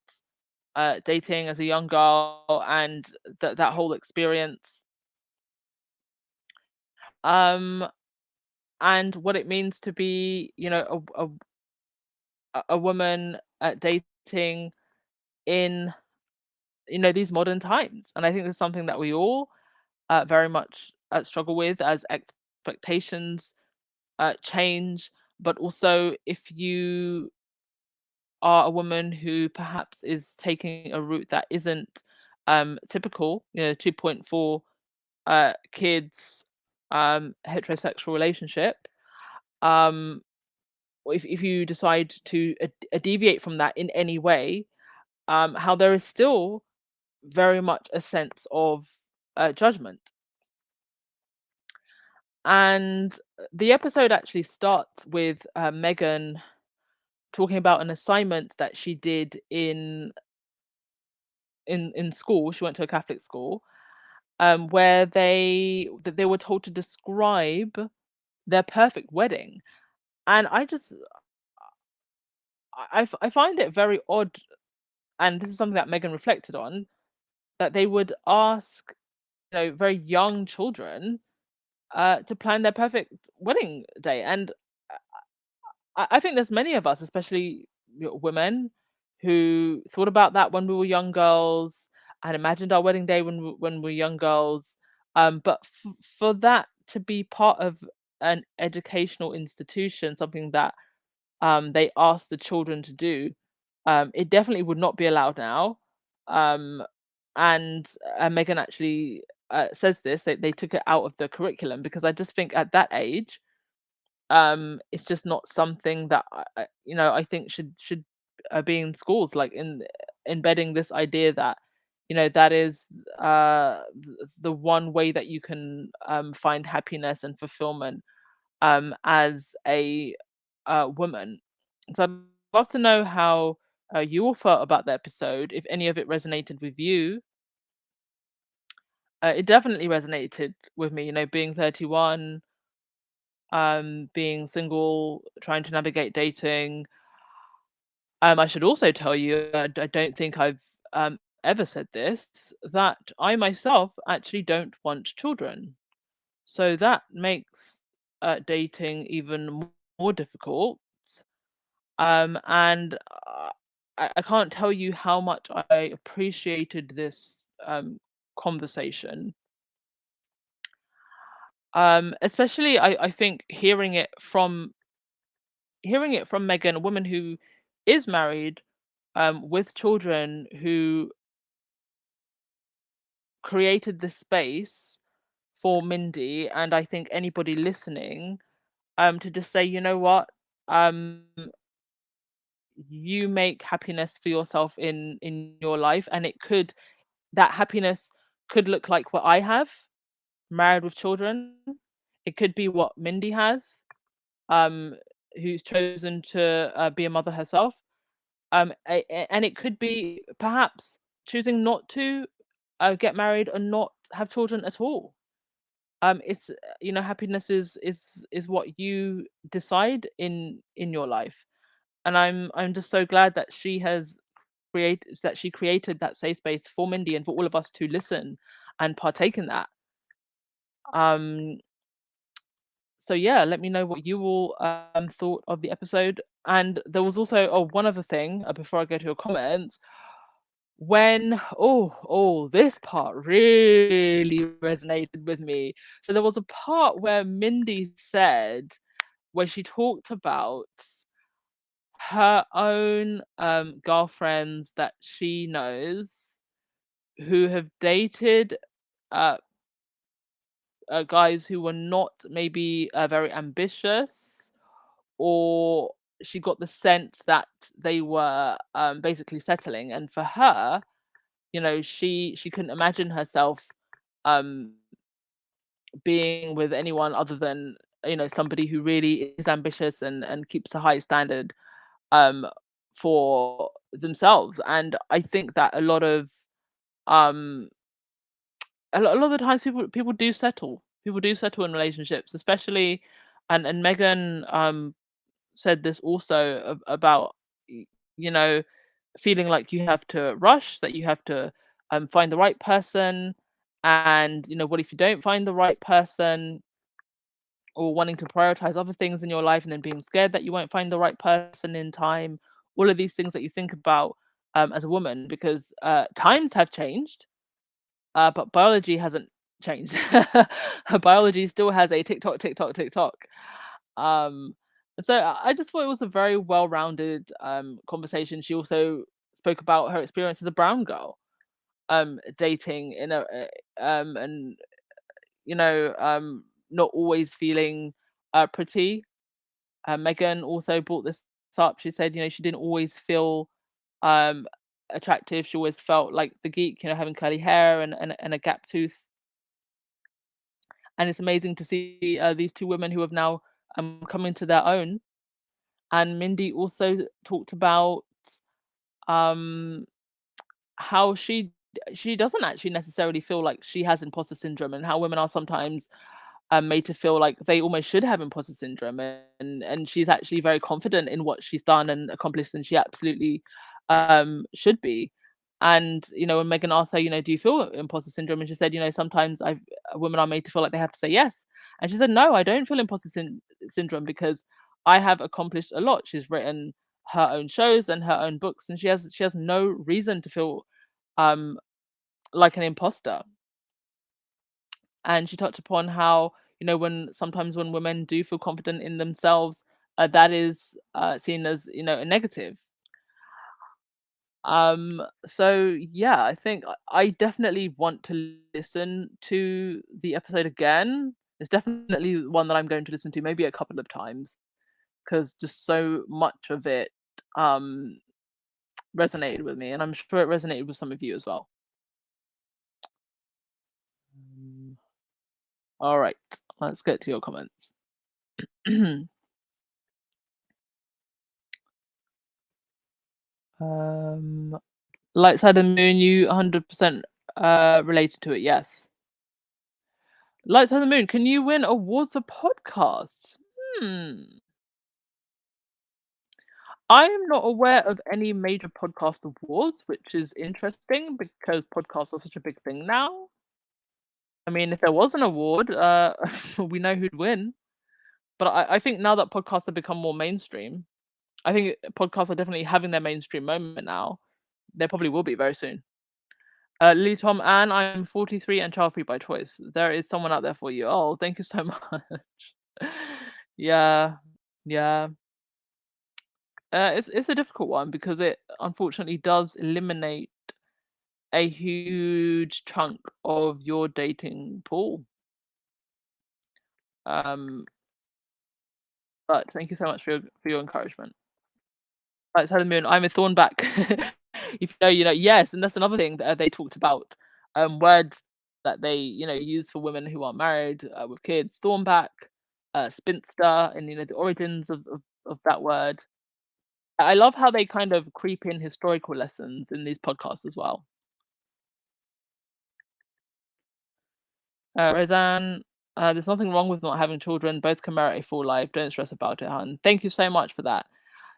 dating as a young girl, and that whole experience, um and what it means to be, a woman dating in, these modern times. And I think there's something that we all very much struggle with, as expectations change. But also, if you are a woman who perhaps is taking a route that isn't typical, 2.4 kids, heterosexual relationship, um, or if you decide to deviate from that in any way, how there is still very much a sense of judgment. And the episode actually starts with Meghan talking about an assignment that she did in school. She went to a Catholic school, where they were told to describe their perfect wedding. And I find it very odd, and this is something that Meghan reflected on, that they would ask, very young children to plan their perfect wedding day. And I think there's many of us, especially women, who thought about that when we were young girls, and imagined our wedding day when we were young girls. But for that to be part of an educational institution, something that they asked the children to do, it definitely would not be allowed now. Um, and Megan actually says this, they took it out of the curriculum, because I just think at that age, it's just not something that I think should be in schools, like in embedding this idea that that is the one way that you can find happiness and fulfillment as a woman. So I'd love to know how you all felt about the episode, if any of it resonated with you. It definitely resonated with me, being 31, being single, trying to navigate dating. I should also tell you, I don't think I've ever said this, that I myself actually don't want children. So that makes dating even more difficult. And I can't tell you how much I appreciated this conversation. Especially, I think hearing it from Megan, a woman who is married, with children, who created the space for Mindy, and I think anybody listening, to just say, you know what, um, you make happiness for yourself in your life, and that happiness could look like what I have, married with children. It could be what Mindy has, um, who's chosen to be a mother herself. And it could be perhaps choosing not to get married and not have children at all. It's happiness is what you decide in your life. And I'm just so glad that she created that safe space for Mindy and for all of us to listen and partake in that. Um, so yeah, let me know what you all thought of the episode. And there was also one other thing before I go to your comments. When this part really resonated with me. So there was a part where Mindy said, where she talked about her own girlfriends that she knows, who have dated uh, guys who were not maybe very ambitious, or she got the sense that they were basically settling. And for her, she couldn't imagine herself um, being with anyone other than somebody who really is ambitious and keeps a high standard um, for themselves. And I think that um, a lot of the times people do settle. People do settle in relationships, especially, and Megan said this also about y- you know feeling like you have to rush, that you have to find the right person, and what if you don't find the right person, or wanting to prioritize other things in your life and then being scared that you won't find the right person in time. All of these things that you think about as a woman, because times have changed, but biology hasn't changed. Biology still has a tick tock, tick tock, tick tock. Um, and so I just thought it was a very well-rounded conversation. She also spoke about her experience as a brown girl, dating in and not always feeling pretty. Megan also brought this up. She said, she didn't always feel um, attractive. She always felt like the geek, having curly hair and a gap tooth. And it's amazing to see these two women who have now come into their own. And Mindy also talked about um, how she doesn't actually necessarily feel like she has imposter syndrome, and how women are sometimes made to feel like they almost should have imposter syndrome, and she's actually very confident in what she's done and accomplished, and she absolutely should be. And when Megan asked her, do you feel imposter syndrome, and she said, sometimes women are made to feel like they have to say yes, and she said, no, I don't feel syndrome, because I have accomplished a lot. She's written her own shows and her own books, and she has no reason to feel um like an imposter. And she touched upon how when sometimes when women do feel confident in themselves, that is seen as a negative. So yeah, I think I definitely want to listen to the episode again. It's definitely one that I'm going to listen to maybe a couple of times, because just so much of it um resonated with me, and I'm sure it resonated with some of you as well. Mm, all right, let's get to your comments. um Light Side of the Moon, you 100% related to it, yes. Light Side of the Moon, can you win awards for podcasts? Hmm. I am not aware of any major podcast awards, which is interesting because podcasts are such a big thing now. I mean, if there was an award, we know who'd win. But I think now that podcasts have become more mainstream, I think podcasts are definitely having their mainstream moment now. They probably will be very soon. Lee Tom Ann, I'm 43 and child free by choice. There is someone out there for you. Oh, thank you so much. Yeah, yeah. It's a difficult one because it unfortunately does eliminate a huge chunk of your dating pool. Um, but thank you so much for your encouragement. Right, Sailor Moon, I'm a thornback. If yes, and that's another thing that they talked about. Words that they use for women who aren't married with kids: thornback, spinster, and the origins of that word. I love how they kind of creep in historical lessons in these podcasts as well. Roseanne, there's nothing wrong with not having children. Both can merit a full life. Don't stress about it, hun. Thank you so much for that.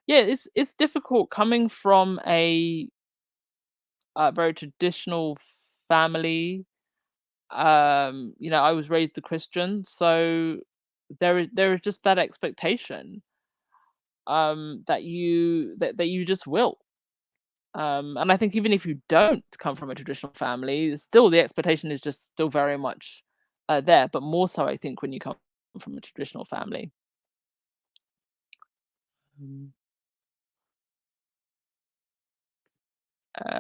Yeah, it's difficult coming from a very traditional family. I was raised a Christian, so there is just that expectation that you just will. And I think even if you don't come from a traditional family, still the expectation is just still very much there, but more so I think when you come from a traditional family. Mm.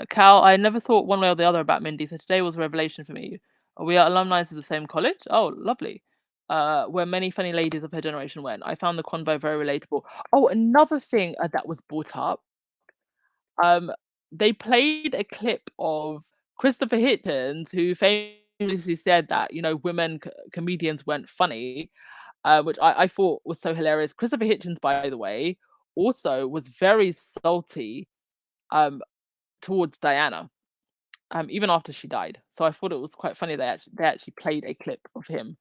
Cal, I never thought one way or the other about Mindy, so today was a revelation for me. We are alumni of the same college. Oh, lovely. Where many funny ladies of her generation went. I found the convo very relatable. Oh, another thing that was brought up. Um, they played a clip of Christopher Hitchens, who famously said that women comedians weren't funny, which I thought was so hilarious. Christopher Hitchens, by the way, also was very salty um, towards Diana, even after she died. So I thought it was quite funny they actually played a clip of him,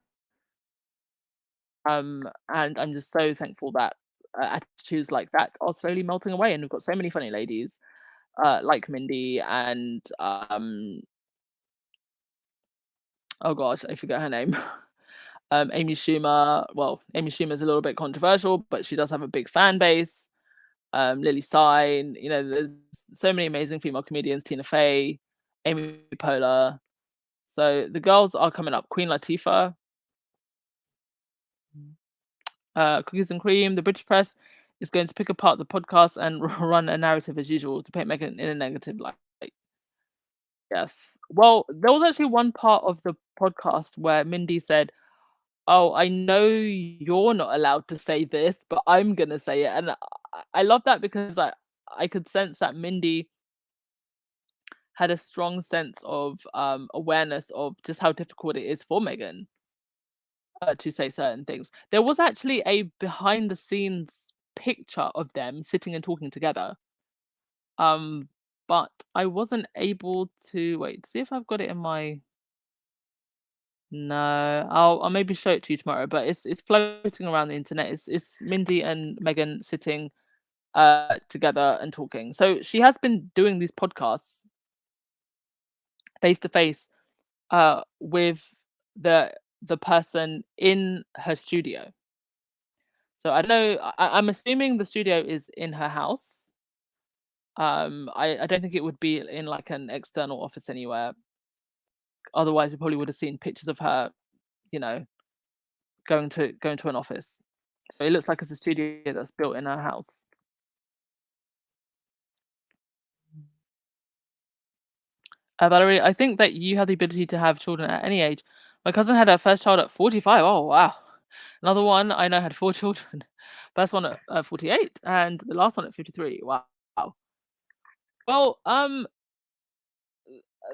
and I'm just so thankful that attitudes like that are slowly melting away, and we've got so many funny ladies like Mindy and oh gosh, I forget her name. Amy Schumer. Well, Amy Schumer is a little bit controversial, but she does have a big fan base. Lily Sign. There's so many amazing female comedians. Tina Fey, Amy Poehler. So the girls are coming up. Queen Latifah, Cookies and Cream. The British press is going to pick apart the podcast and run a narrative as usual to paint Meghan in a negative light. Yes. Well, there was actually one part of the podcast where Mindy said, "Oh, I know you're not allowed to say this, but I'm gonna say it." And I love that because I could sense that Mindy had a strong sense of awareness of just how difficult it is for Meghan to say certain things. There was actually a behind the scenes picture of them sitting and talking together. Um, but I wasn't able to wait, see if I've got it in my no, I'll maybe show it to you tomorrow, but it's floating around the internet. It's Mindy and Megan sitting together and talking. So she has been doing these podcasts face to face with the person in her studio. So I don't know. I'm assuming the studio is in her house. I don't think it would be in like an external office anywhere. Otherwise, we probably would have seen pictures of her, you know, going to an office. So it looks like it's a studio that's built in her house. Valerie, I think that you have the ability to have children at any age. My cousin had her first child at 45. Oh, wow. Another one I know had four children. First one at 48, and the last one at 53. Wow. Well,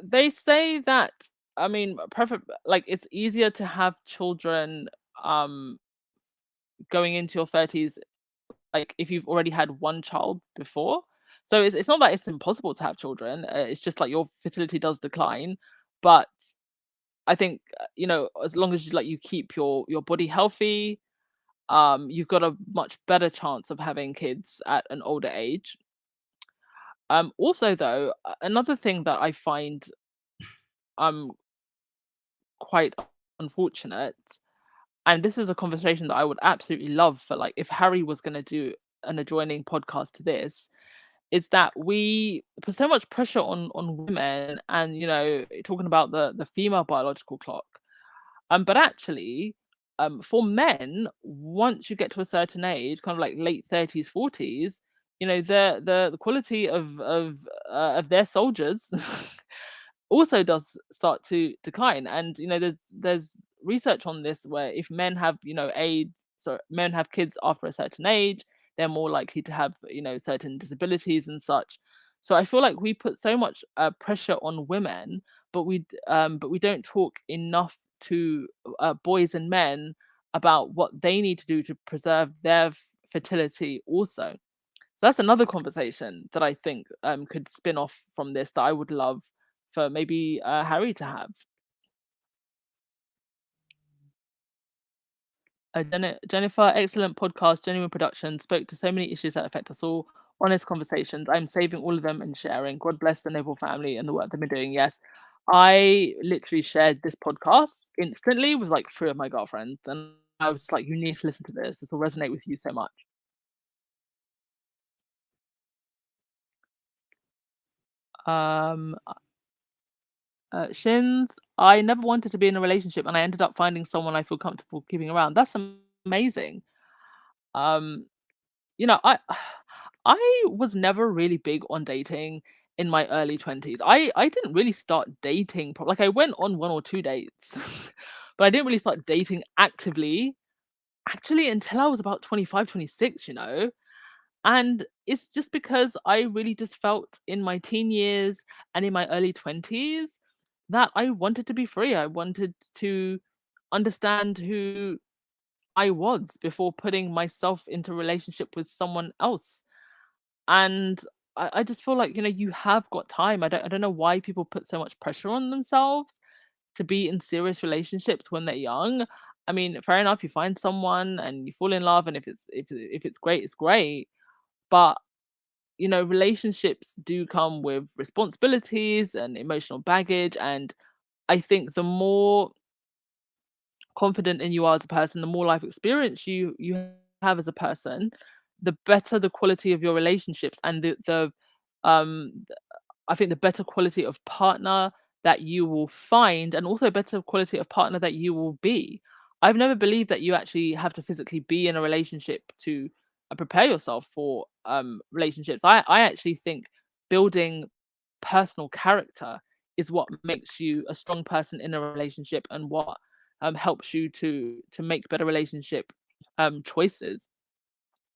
they say that, I mean, perfect. Like it's easier to have children um going into your 30s, like if you've already had one child before. So it's not that it's impossible to have children. It's just like your fertility does decline, but I think as long as you keep your body healthy, you've got a much better chance of having kids at an older age. Also though, another thing that I find um quite unfortunate, and this is a conversation that I would absolutely love for, like, if Harry was going to do an adjoining podcast to this, is that we put so much pressure on women, and talking about the female biological clock. But actually, for men, once you get to a certain age, kind of like late 30s, 40s, the quality of their soldiers also does start to decline. And there's research on this where if men have age, so men have kids after a certain age, they're more likely to have certain disabilities and such. So I feel like we put so much pressure on women, but we don't talk enough to boys and men about what they need to do to preserve their fertility also. So that's another conversation that I think could spin off from this, that I would love for maybe Harry to have. Jennifer, excellent podcast, genuine production, spoke to so many issues that affect us all. Honest conversations. I'm saving all of them and sharing. God bless the Noble family and the work they've been doing. Yes, I literally shared this podcast instantly with like three of my girlfriends, and I was like, "You need to listen to this. This will resonate with you so much." Um, Shins, I never wanted to be in a relationship, and I ended up finding someone I feel comfortable keeping around. That's amazing. Um, I I was never really big on dating. in my early 20s. I didn't really start dating like I went on 1 or 2 dates, but I didn't really start dating actively actually until I was about 25, 26, you know? And it's just because I really just felt in my teen years and in my early 20s that I wanted to be free. I wanted to understand who I was before putting myself into a relationship with someone else. And I just feel like, you have got time. I don't know why people put so much pressure on themselves to be in serious relationships when they're young. I mean, fair enough, you find someone and you fall in love, and if it's great, it's great. But relationships do come with responsibilities and emotional baggage. And I think the more confident in you are as a person, the more life experience you have as a person, the better the quality of your relationships and um I think the better quality of partner that you will find, and also better quality of partner that you will be. I've never believed that you actually have to physically be in a relationship to prepare yourself for relationships. I actually think building personal character is what makes you a strong person in a relationship, and what helps you to make better relationship choices.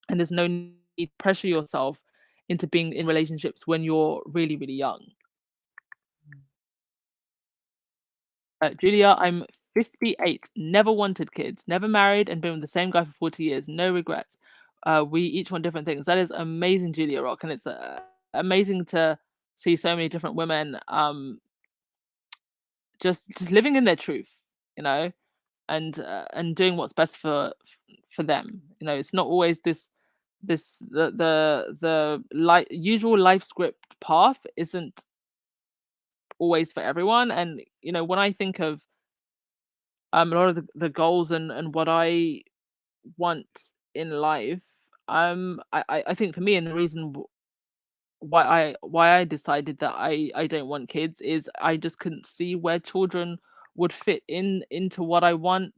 And there's no need to pressure yourself into being in relationships when you're really, really young. Julia, I'm 58, never wanted kids, never married, and been with the same guy for 40 years. No regrets. We each want different things. That is amazing, Julia Rock, and it's amazing to see so many different women just living in their truth, you know, and doing what's best for them. It's not always the usual life script path isn't always for everyone. And when I think of a lot of the goals and what I want in life, I think for me, and the reason why I decided that I don't want kids is I just couldn't see where children would fit into what I want,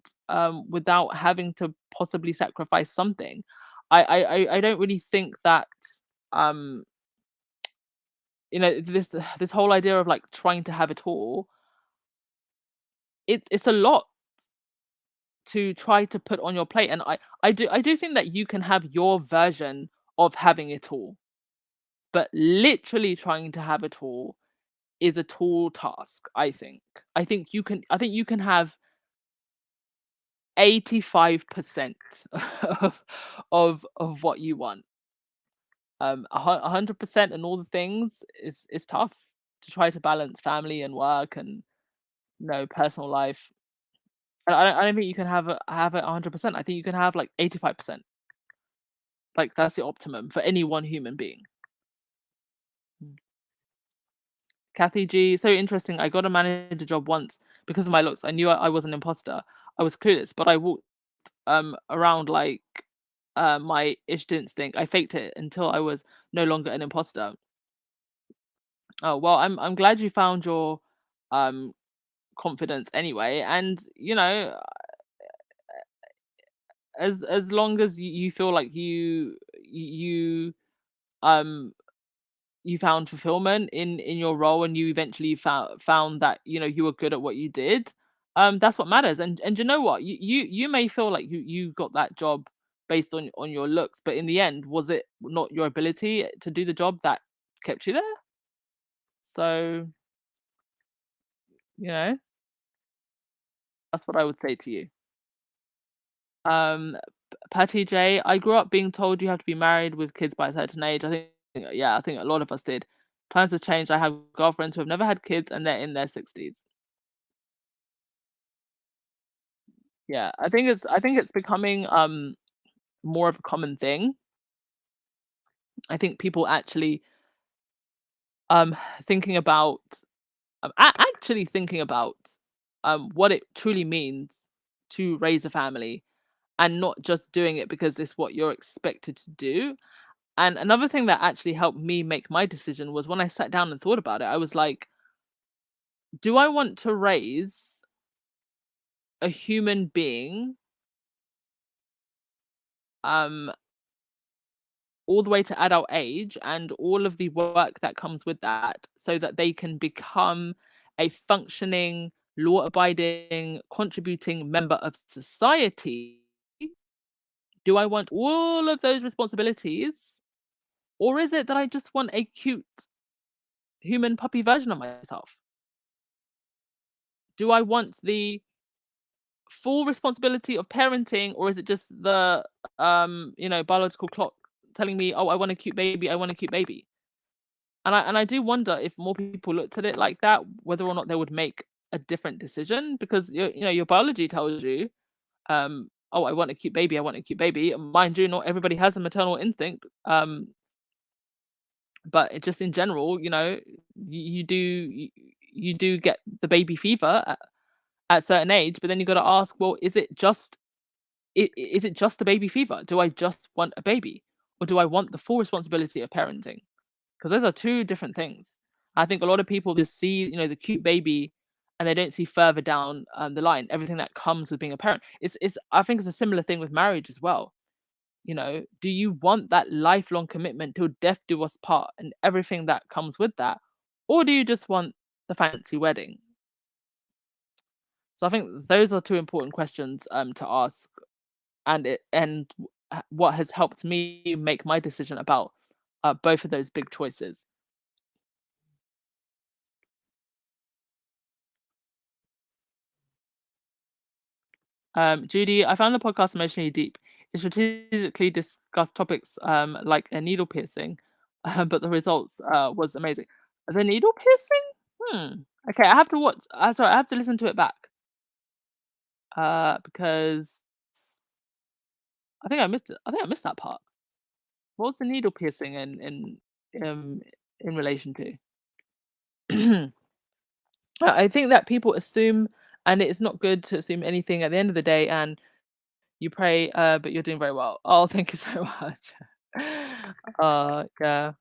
without having to possibly sacrifice something. I don't really think that um this whole idea of like trying to have it all, it's a lot to try to put on your plate. And I do think that you can have your version of having it all, but literally trying to have it all is a tall task, I think. I think you can have 85% of of what you want. 100% and all the things is tough to try to balance family and work and personal life. And I don't think you can have it 100%. I think you can have like 85%. Like that's the optimum for any one human being. Mm. Kathy G, so interesting. I got a manager job once because of my looks. I knew I was an imposter. I was clueless, but I walked around like my ish didn't stink. I faked it until I was no longer an imposter. Oh well, I'm glad you found your um confidence anyway. And as long as you feel like you um you found fulfillment in your role, and you eventually found that you were good at what you did, that's what matters. And you know what, you may feel like you got that job based on your looks, but in the end, was it not your ability to do the job that kept you there? So you know that's what I would say to you. Patty J, I grew up being told you have to be married with kids by a certain age. I think, yeah, I think a lot of us did. Times have changed. I have girlfriends who have never had kids and they're in their 60s. Yeah, I think it's becoming more of a common thing. I think people actually um thinking about actually thinking about what it truly means to raise a family, and not just doing it because it's what you're expected to do. And another thing that actually helped me make my decision was when I sat down and thought about it. I was like, do I want to raise a human being um all the way to adult age and all of the work that comes with that so that they can become a functioning, law abiding, contributing member of society, do I want all of those responsibilities? Or is it that I just want a cute human puppy version of myself? Do I want the full responsibility of parenting, or is it just the biological clock telling me, "Oh, I want a cute baby, I want a cute baby." And I do wonder if more people looked at it like that, whether or not they would make a different decision because your biology tells you, "Oh, I want a cute baby, I want a cute baby." Mind you, not everybody has a maternal instinct, but it just in general, you do get the baby fever at a certain age, but then you got to ask, well, is it just the baby fever? Do I just want a baby, or do I want the full responsibility of parenting? Because those are two different things. I think a lot of people just see, the cute baby, and they don't see further down the line everything that comes with being a parent. It's I think it's a similar thing with marriage as well. Do you want that lifelong commitment till death do us part and everything that comes with that, or do you just want the fancy wedding? So I think those are two important questions to ask, and what has helped me make my decision about both of those big choices. Judy, I found the podcast emotionally deep. It strategically discussed topics like a needle piercing, but the results was amazing. The needle piercing? Okay, I have to watch. Sorry, I have to listen to it back because I think I missed it. I think I missed that part. What was the needle piercing in relation to? I think that people assume, and it's not good to assume anything at the end of the day. And you pray, but you're doing very well. Oh, thank you so much. Yeah.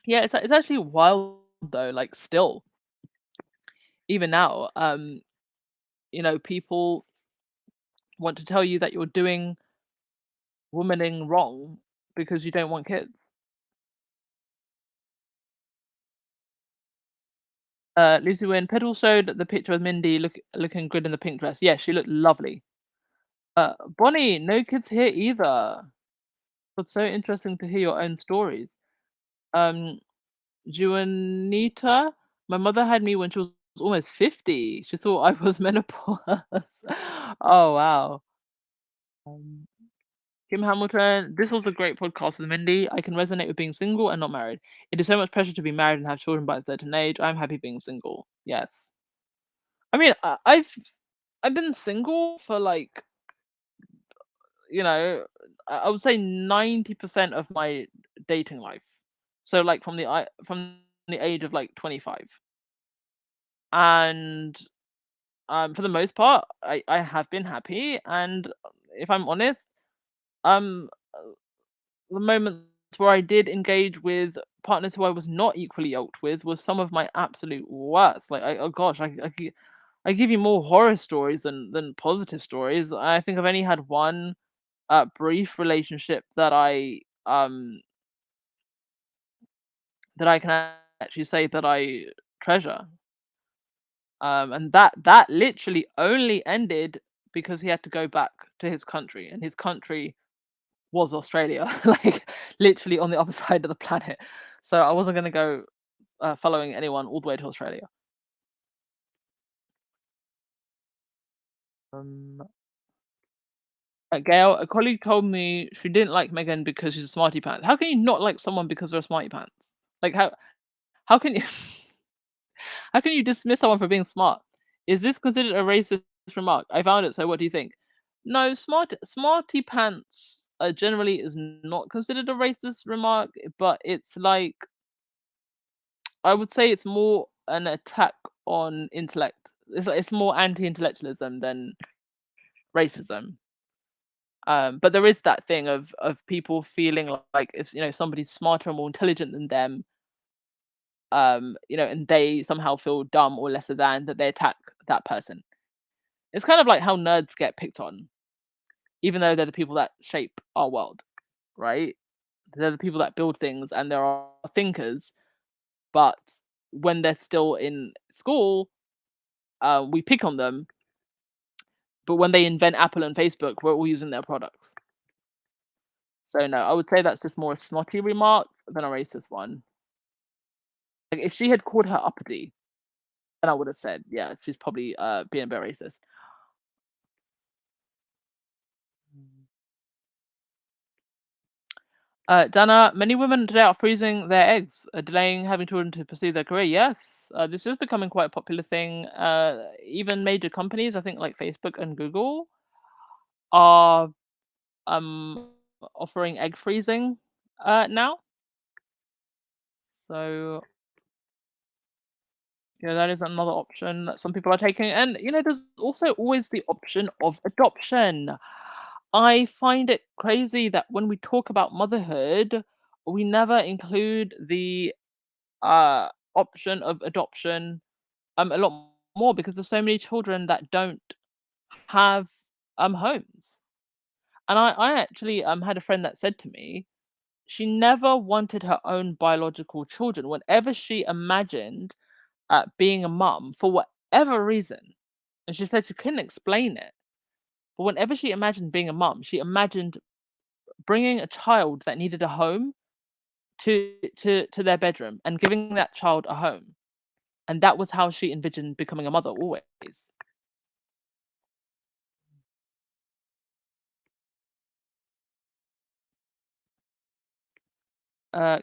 Yeah, it's actually wild though, like, still, even now, people want to tell you that you're doing womaning wrong because you don't want kids. Lucy Wynn, Petal showed the picture of Mindy looking good in the pink dress. Yeah, she looked lovely. Bonnie, no kids here either. It's so interesting to hear your own stories. Um, Juanita, my mother had me when she was almost 50. She thought I was menopause. Oh, wow. Um, Kim Hamilton, this was a great podcast with Mindy. I can resonate with being single and not married. It is so much pressure to be married and have children by a certain age. I'm happy being single. Yes. I mean, I've been single for like, you know, I would say 90% of my dating life. So like from the age of like 25. And for the most part, I have been happy, and if I'm honest, um, the moments where I did engage with partners who I was not equally yoked with was some of my absolute worst. Like, oh gosh, I give you more horror stories than positive stories. I think I've only had one brief relationship that I can actually say that I treasure. And that literally only ended because he had to go back to his country, and his country was Australia, like literally on the other side of the planet. So I wasn't gonna go following anyone all the way to Australia. Um, Gail, a colleague told me she didn't like Megan because she's a smarty pants. How can you not like someone because they're a smarty pants? Like how can you how can you dismiss someone for being smart? Is this considered a racist remark? I found it, so what do you think? No, smarty pants generally is not considered a racist remark, but it's like I would say it's more an attack on intellect. It's more anti-intellectualism than racism. But there is that thing of people feeling like if somebody's smarter or more intelligent than them, and they somehow feel dumb or lesser than that they attack that person. It's kind of like how nerds get picked on. even though they're the people that shape our world, right? They're the people that build things and there are thinkers, but when they're still in school, we pick on them. But when they invent Apple and Facebook, we're all using their products. So no, I would say that's just more a snotty remark than a racist one. Like if she had called her uppity, then I would have said, yeah, she's probably being a bit racist. Dana, many women today are freezing their eggs, delaying having children to pursue their career. Yes, this is becoming quite a popular thing. Even major companies, I think like Facebook and Google, are um offering egg freezing now. So yeah, that is another option that some people are taking. And there's also always the option of adoption. I find it crazy that when we talk about motherhood, we never include the option of adoption a lot more because there's so many children that don't have homes. And I actually had a friend that said to me she never wanted her own biological children. Whenever she imagined being a mum for whatever reason, and she said she couldn't explain it, but whenever she imagined being a mum, she imagined bringing a child that needed a home to their bedroom and giving that child a home. And that was how she envisioned becoming a mother always.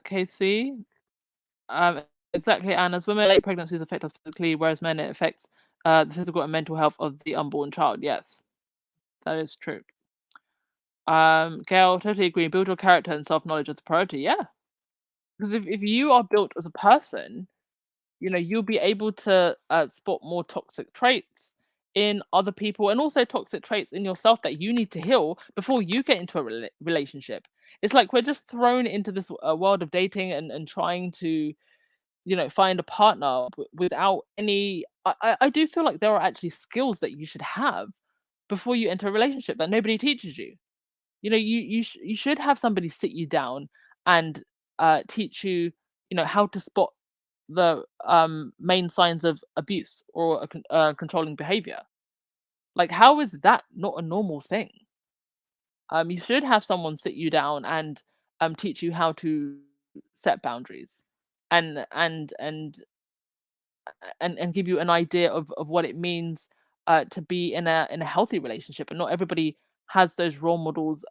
KC, um, exactly. And as women, late pregnancies affect us physically, whereas men, it affects the physical and mental health of the unborn child. Yes, that is true. Gail, totally agree. Build your character and self knowledge as a priority. Yeah, because if you are built as a person, you'll be able to spot more toxic traits in other people and also toxic traits in yourself that you need to heal before you get into a relationship. It's like we're just thrown into this world of dating and trying to find a partner without any I do feel like there are actually skills that you should have before you enter a relationship that nobody teaches you. You should have somebody sit you down and teach you how to spot the main signs of abuse or controlling behavior. Like, how is that not a normal thing? You should have someone sit you down and teach you how to set boundaries and and and and give you an idea of what it means to be in a healthy relationship. And not everybody has those role models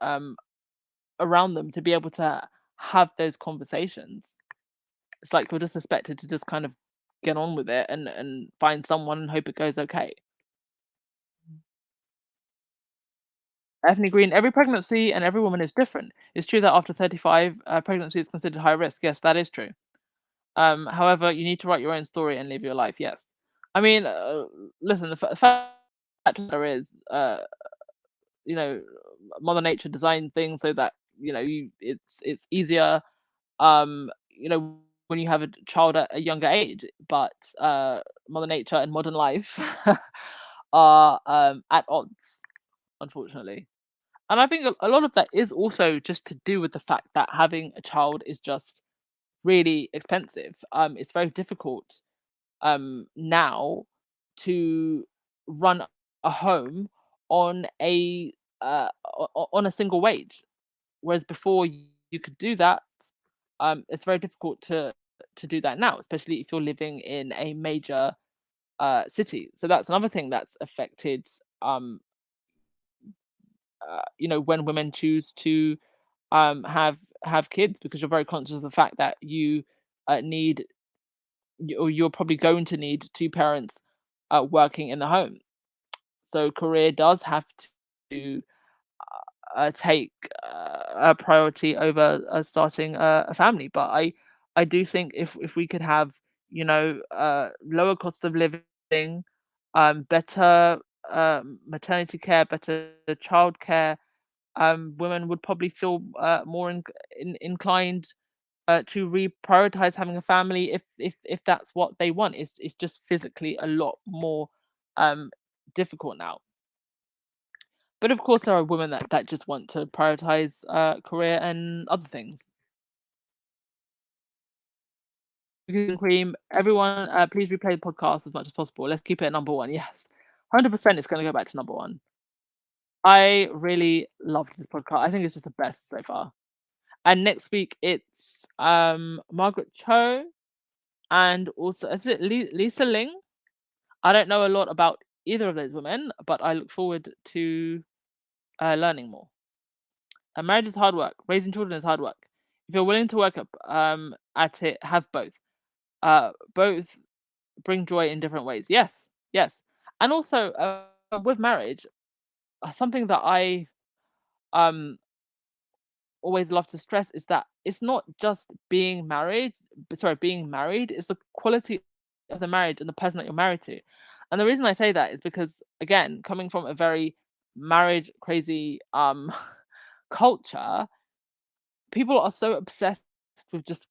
around them to be able to have those conversations. It's like you're just expected to just kind of get on with it and find someone and hope it goes okay. Ethnic Green, every pregnancy and every woman is different. It's true that after 35, pregnancy is considered high risk. Yes, that is true. However, you need to write your own story and live your life. Yes. I mean, listen, the fact of the matter is, you know, Mother Nature designed things so that it's easier when you have a child at a younger age. But Mother Nature and modern life are at odds, unfortunately. And I think a lot of that is also just to do with the fact that having a child is just really expensive. It's very difficult now to run a home on on a single wage, whereas before you could do that. It's very difficult to do that now, especially if you're living in a major city. So that's another thing that's affected. When women choose to have kids, because you're very conscious of the fact that you need or you're probably going to need two parents working in the home. So career does have to take a priority over starting a family. But I do think if we could have lower cost of living, better maternity care, better childcare, women would probably feel more inclined to reprioritize having a family if that's what they want. It's just physically a lot more um, difficult now. But of course, there are women that just want to prioritize career and other things. Cookies and cream. Everyone, please replay the podcast as much as possible. Let's keep it at number one. Yes, 100%. It's going to go back to number one. I really loved this podcast. I think it's just the best so far. And next week it's Margaret Cho and also is it Lisa Ling? I don't know a lot about either of those women, but I look forward to learning more. Marriage is hard work. Raising children is hard work. If you're willing to work at it, have both. Both bring joy in different ways. Yes, yes. And also with marriage, something that I um always love to stress is that it's not just being married, it's the quality of the marriage and the person that you're married to. And the reason I say that is because again, coming from a very marriage crazy culture, people are so obsessed with just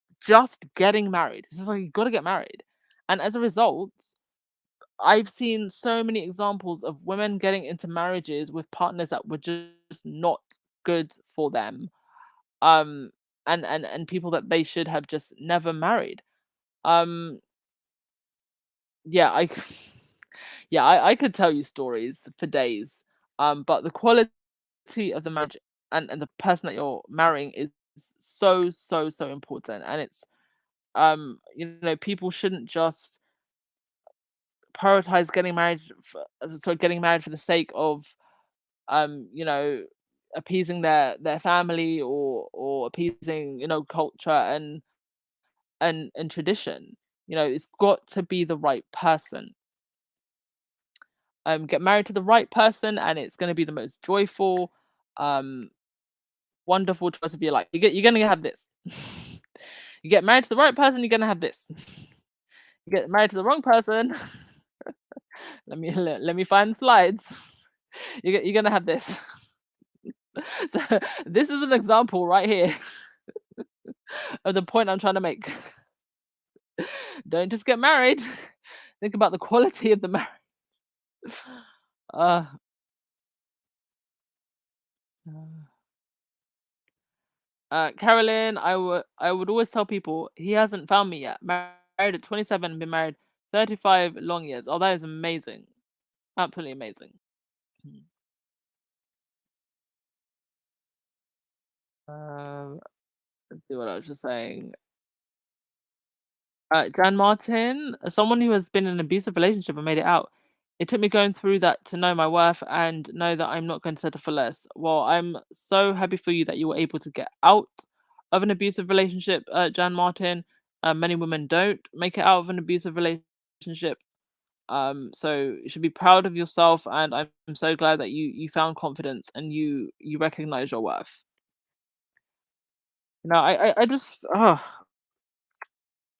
getting married. It's just like you got to get married. And as a result, I've seen so many examples of women getting into marriages with partners that were just not good for them, um and people that they should have just never married. um yeah, yeah, I could tell you stories for days, but the quality of the marriage and the person that you're marrying is so important. And it's people shouldn't just prioritize getting married for the sake of you know appeasing their family, or appeasing culture and tradition. It's got to be the right person. Get married to the right person, and it's going to be the most joyful, um, wonderful choice of your life. You're gonna have this. You get married to the right person, you're gonna have this. You get married to the wrong person. Let me find the slides. You're gonna have this. So this is an example right here of the point I'm trying to make. Don't just get married. Think about the quality of the marriage. Uh, Carolyn, I would always tell people he hasn't found me yet. Married at 27, been married 35 long years. Oh, that is amazing. Absolutely amazing. Mm. Let's see what I was just saying. Jan Martin, someone who has been in an abusive relationship and made it out. It took me going through that to know my worth and know that I'm not going to settle for less. Well, I'm so happy for you that you were able to get out of an abusive relationship, Jan Martin. Many women don't make it out of an abusive relationship. So you should be proud of yourself, and I'm so glad that you found confidence and you recognize your worth. I just I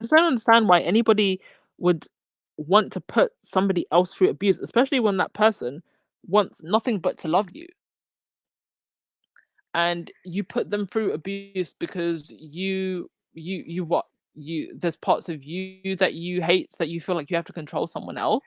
just don't understand why anybody would want to put somebody else through abuse, especially when that person wants nothing but to love you, and you put them through abuse because you what you there's parts of you that you hate, that you feel like you have to control someone else.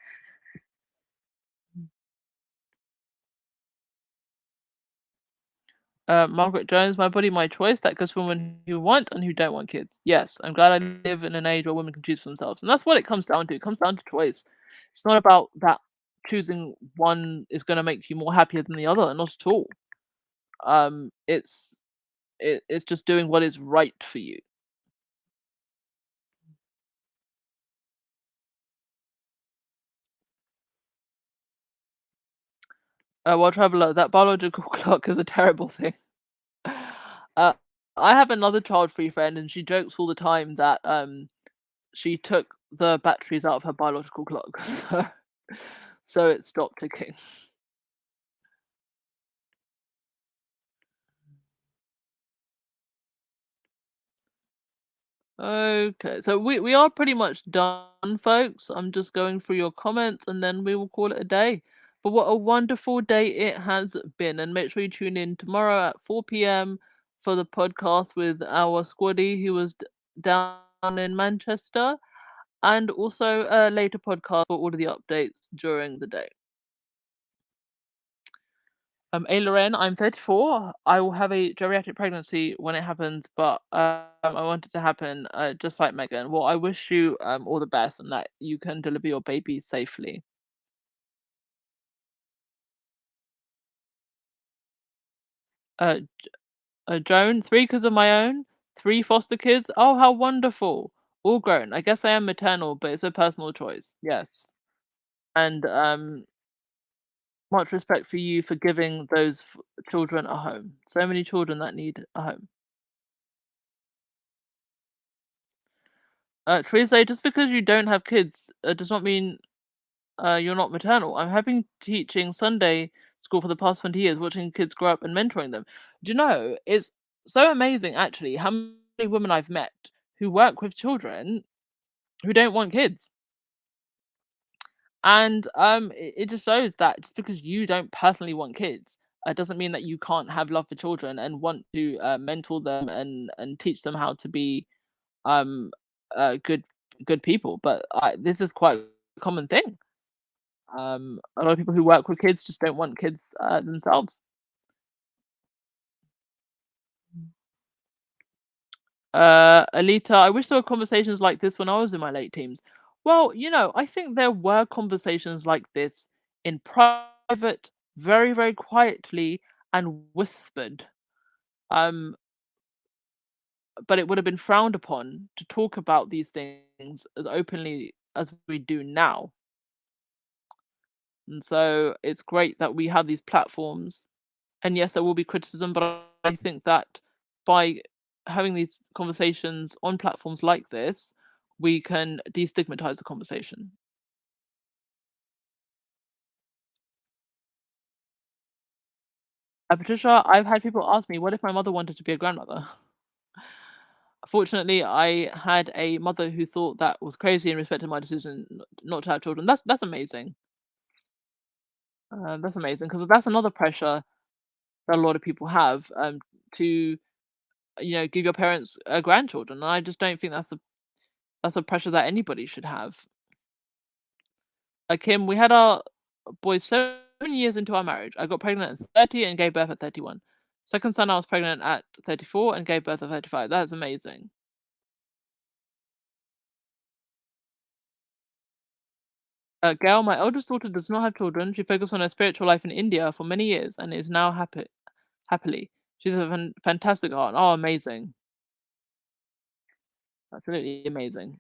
Margaret Jones, my body, my choice. That goes for women who want and who don't want kids. Yes, I'm glad I live in an age where women can choose for themselves. And that's what it comes down to. It comes down to choice. It's not about that choosing one is going to make you more happier than the other. Not at all. It's just doing what is right for you. Well, traveler, that biological clock is a terrible thing. Uh, I have another child-free friend, and she jokes all the time that she took the batteries out of her biological clock, so it stopped ticking. Okay, so we are pretty much done, folks. I'm just going through your comments, and then we will call it a day. But what a wonderful day it has been, and make sure you tune in tomorrow at 4 p.m. for the podcast with our squaddy who was down in Manchester, and also a later podcast for all of the updates during the day. Hey Loren, I'm 34. I will have a geriatric pregnancy when it happens, but I want it to happen just like Megan. Well, I wish you all the best and that you can deliver your baby safely. Uh, Joan, 3 kids of my own, 3 foster kids. Oh, how wonderful! All grown. I guess I am maternal, but it's a personal choice. Yes, and much respect for you for giving those children a home. So many children that need a home. Teresa, just because you don't have kids does not mean you're not maternal. I'm having teaching Sunday school for the past 20 years, watching kids grow up and mentoring them. Do you know, it's so amazing actually how many women I've met who work with children who don't want kids. And it just shows that just because you don't personally want kids, doesn't mean that you can't have love for children and want to mentor them and teach them how to be um good people. But this is quite a common thing. A lot of people who work with kids just don't want kids themselves. Alita, I wish there were conversations like this when I was in my late teens. Well, I think there were conversations like this in private, very, very quietly and whispered. Um, but it would have been frowned upon to talk about these things as openly as we do now. And so it's great that we have these platforms. And yes, there will be criticism, but I think that by having these conversations on platforms like this, we can destigmatize the conversation. Patricia, I've had people ask me, what if my mother wanted to be a grandmother? Fortunately, I had a mother who thought that was crazy and respected my decision not to have children. That's amazing. That's amazing because that's another pressure that a lot of people have to give your parents grandchildren. And I just don't think that's a pressure that anybody should have. Kim, we had our boys 7 years into our marriage. I got pregnant at 30 and gave birth at 31. Second son, I was pregnant at 34 and gave birth at 35. That's amazing. Gail, my eldest daughter does not have children. She focused on her spiritual life in India for many years and is now happily. She's a fantastic aunt. Oh, amazing. Absolutely amazing.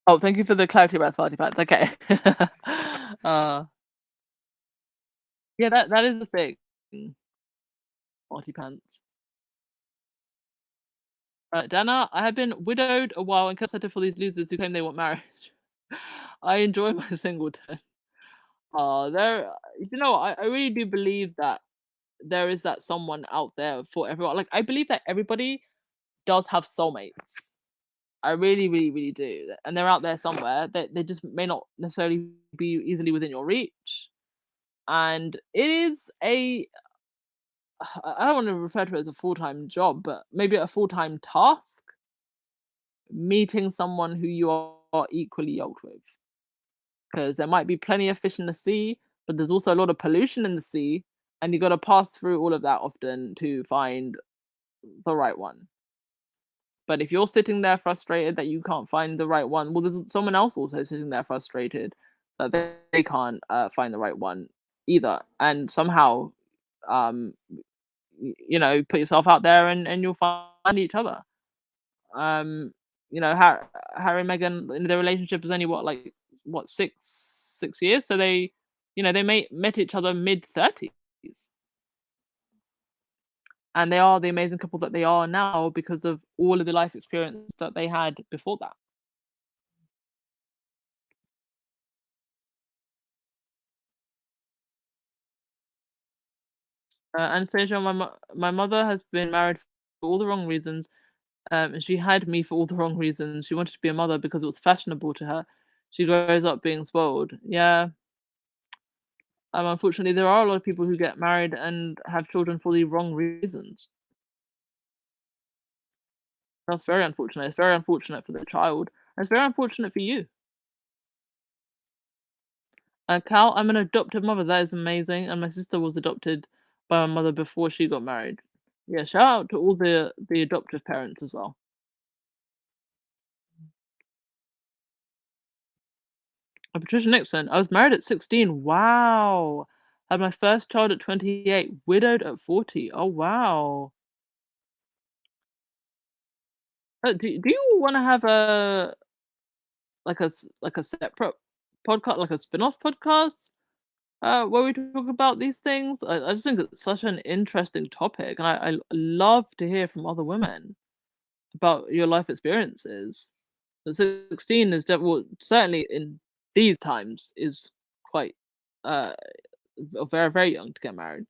Oh, thank you for the clarity about party pants. Okay. uh, yeah, that is the thing. Party pants. Dana, I have been widowed a while and considered for these losers who claim they want marriage. I enjoy my singleton. I really do believe that there is that someone out there for everyone. Like, I believe that everybody does have soulmates. I really, really, really do. And they're out there somewhere. They just may not necessarily be easily within your reach. And it is I don't want to refer to it as a full time job, but maybe a full time task meeting someone who you are equally yoked with. Because there might be plenty of fish in the sea, but there's also a lot of pollution in the sea, and you got to pass through all of that often to find the right one. But if you're sitting there frustrated that you can't find the right one, well, there's someone else also sitting there frustrated that they can't find the right one either. And somehow, um, put yourself out there and you'll find each other. Um, Harry and Meghan in their relationship is only what 6 years, so they met each other mid-30s, and they are the amazing couple that they are now because of all of the life experience that they had before that. Anastasia, my mother has been married for all the wrong reasons, and she had me for all the wrong reasons. She wanted to be a mother because it was fashionable to her. She grows up being spoiled. Yeah. Unfortunately, there are a lot of people who get married and have children for the wrong reasons. That's very unfortunate. It's very unfortunate for the child. And it's very unfortunate for you. Cal, I'm an adoptive mother. That is amazing. And my sister was adopted by my mother before she got married. Yeah, shout out to all the adoptive parents as well. Patricia Nixon. I was married at 16. Wow. Had my first child at 28. Widowed at 40. Oh wow. Do you want to have a like a separate podcast, like a spin-off podcast, where we talk about these things? I just think it's such an interesting topic, and I love to hear from other women about your life experiences. The 16 is well, certainly in these times is quite uh very very young to get married.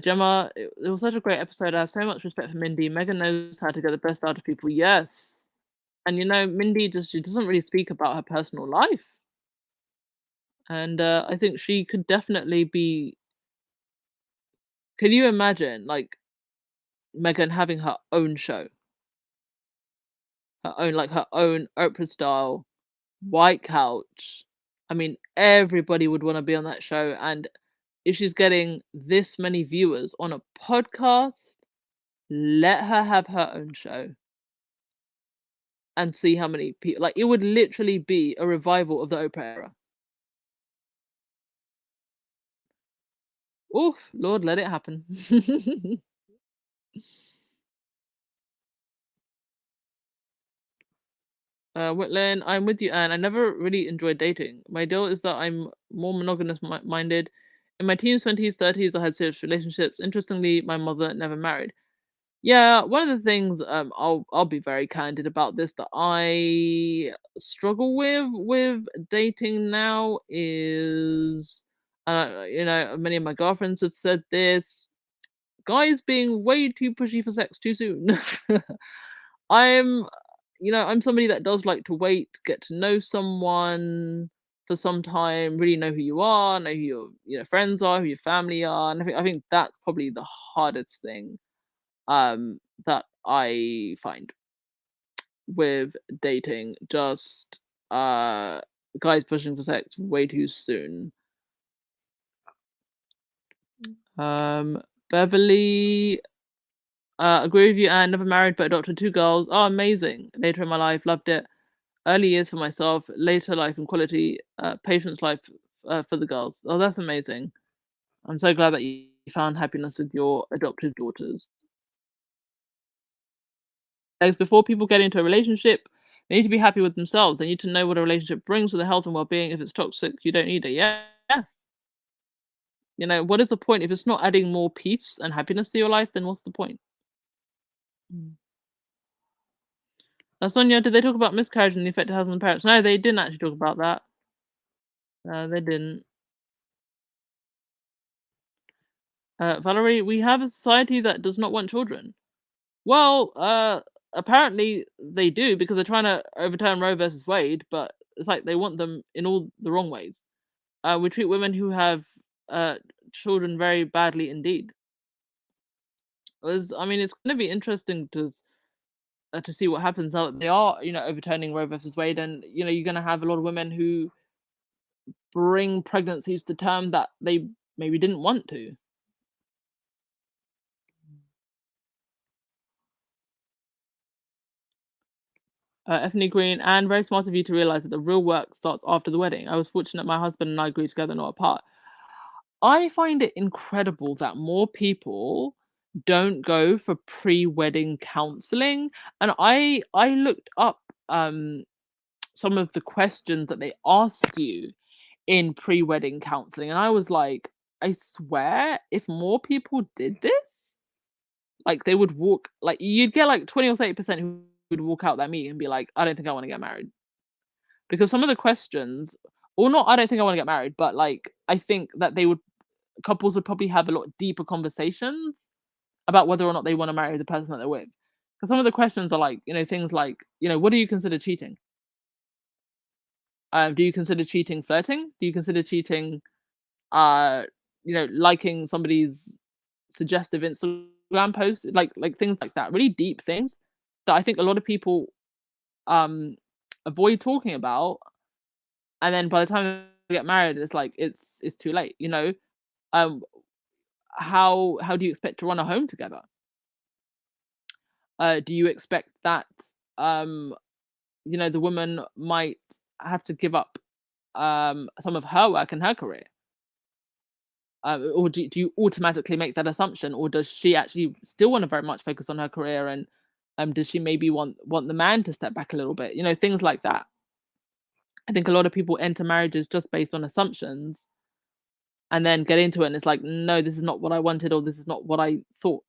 Gemma, it was such a great episode. I have so much respect for Mindy. Megan knows how to get the best out of people. Yes. And Mindy she doesn't really speak about her personal life. And I think she could definitely be. Can you imagine, like, Megan having her own show, her own Oprah style white couch? I mean, everybody would want to be on that show. And if she's getting this many viewers on a podcast, let her have her own show and see how many people. Like, it would literally be a revival of the Oprah era. Oof, Lord, let it happen. Whitland, I'm with you, Anne. I never really enjoyed dating. My deal is that I'm more monogamous minded. In my teens, 20s, 30s, I had serious relationships. Interestingly, my mother never married. Yeah, one of the things I'll be very candid about this that I struggle with dating now is many of my girlfriends have said this, guys being way too pushy for sex too soon. I'm I'm somebody that does like to wait, get to know someone for some time, really know who you are, know who your friends are, who your family are, and I think that's probably the hardest thing that I find with dating. Just guys pushing for sex way too soon. Um, Beverly, agree with you. And never married, but adopted two girls. Oh, amazing! Later in my life, loved it. Early years for myself, later life and quality, patience life for the girls. Oh, that's amazing. I'm so glad that you found happiness with your adopted daughters. Like, before people get into a relationship, they need to be happy with themselves. They need to know what a relationship brings to their health and well-being. If it's toxic, you don't need it. Yeah. Yeah. What is the point? If it's not adding more peace and happiness to your life, then what's the point? Mm. Now, Sonia, did they talk about miscarriage and the effect it has on the parents? No, they didn't actually talk about that. They didn't. Valerie, we have a society that does not want children. Well, apparently they do because they're trying to overturn Roe versus Wade, but it's like they want them in all the wrong ways. We treat women who have uh, children very badly indeed. I mean, it's going to be interesting to see what happens now that they are, overturning Roe versus Wade, and you're going to have a lot of women who bring pregnancies to term that they maybe didn't want to. Ethne Green, and very smart of you to realize that the real work starts after the wedding. I was fortunate my husband and I grew together, not apart. I find it incredible that more people don't go for pre-wedding counseling, and I looked up some of the questions that they ask you in pre-wedding counseling, and I was like, I swear if more people did this, like, they would walk, like, you'd get like 20 or 30% who would walk out that meeting and be like, I don't think I want to get married. Because some of the questions, or not, I don't think I want to get married, but like, I think that couples would probably have a lot deeper conversations about whether or not they want to marry the person that they're with. Because some of the questions are like, things like, what do you consider cheating? Do you consider cheating flirting? Do you consider cheating, liking somebody's suggestive Instagram Instagram posts, like things like that, really deep things that I think a lot of people um avoid talking about, and then by the time they get married, it's like it's too late, you know? Um, how do you expect to run a home together? Do you expect that um, the woman might have to give up some of her work and her career? Or do you automatically make that assumption, or does she actually still want to very much focus on her career, and does she maybe want the man to step back a little bit? You know, things like that. I think a lot of people enter marriages just based on assumptions and then get into it and it's like, no, this is not what I wanted, or this is not what I thought.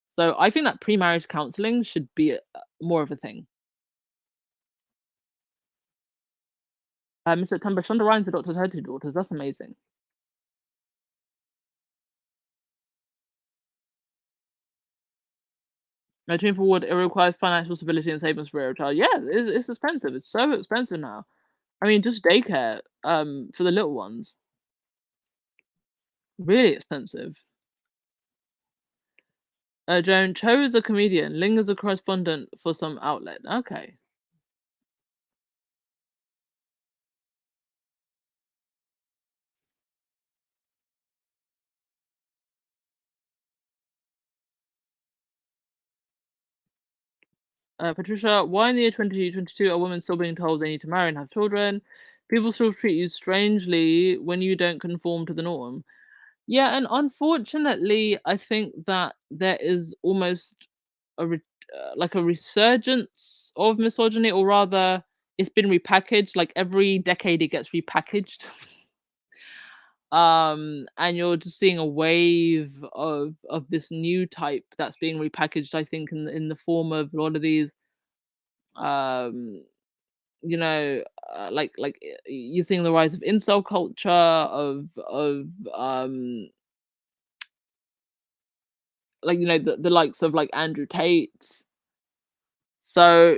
So I think that pre-marriage counseling should be more of a thing. In September, Shonda Rhimes adopted her two daughters. That's amazing. Moving forward, it requires financial stability and savings for a child. Yeah, it's expensive. It's so expensive now. I mean, just daycare for the little ones, really expensive. Joan Cho is a comedian. Ling is a correspondent for some outlet. Okay. Patricia, why in the year 2022 are women still being told they need to marry and have children? People still treat you strangely when you don't conform to the norm. Yeah, and unfortunately, I think that there is almost like a resurgence of misogyny, or rather, it's been repackaged. Like every decade, it gets repackaged, and you're just seeing a wave of this new type that's being repackaged. I think in the form of a lot of these um you know you're seeing the rise of incel culture of like the likes of like Andrew Tate. So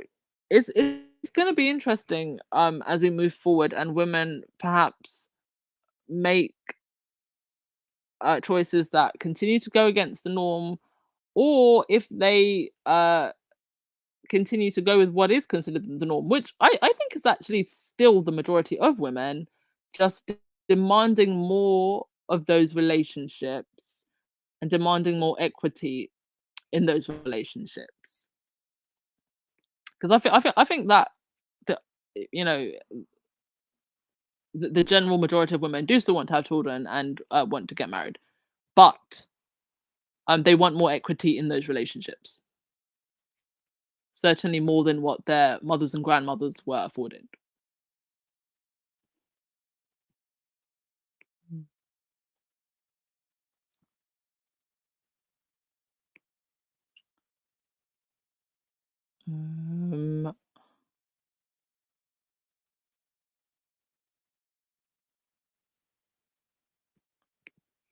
it's going to be interesting as we move forward and women perhaps make choices that continue to go against the norm, or if they continue to go with what is considered the norm, which I think is actually still the majority of women, just demanding more of those relationships and demanding more equity in those relationships. Because I think that the you know the general majority of women do still want to have children and want to get married, but they want more equity in those relationships. Certainly more than what their mothers and grandmothers were afforded. Um,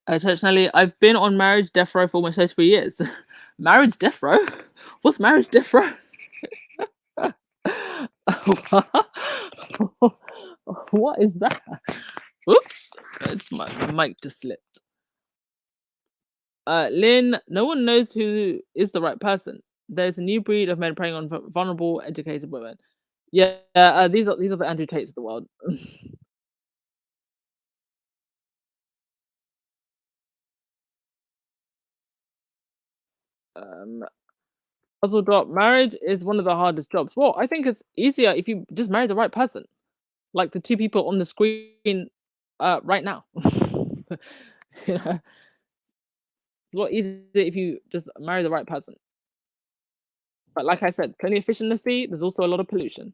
Traditionally, I've been on marriage death row for almost 33 years. Marriage death row? What's marriage death row? What is that? Oops, it's my mic just slipped. Lynn, no one knows who is the right person. There's a new breed of men preying on vulnerable, educated women. Yeah, these are the Andrew Tates of the world. um, Puzzle drop. Marriage is one of the hardest jobs. Well, I think it's easier if you just marry the right person, like the two people on the screen, right now. You know, it's a lot easier if you just marry the right person. But like I said, plenty of fish in the sea. There's also a lot of pollution.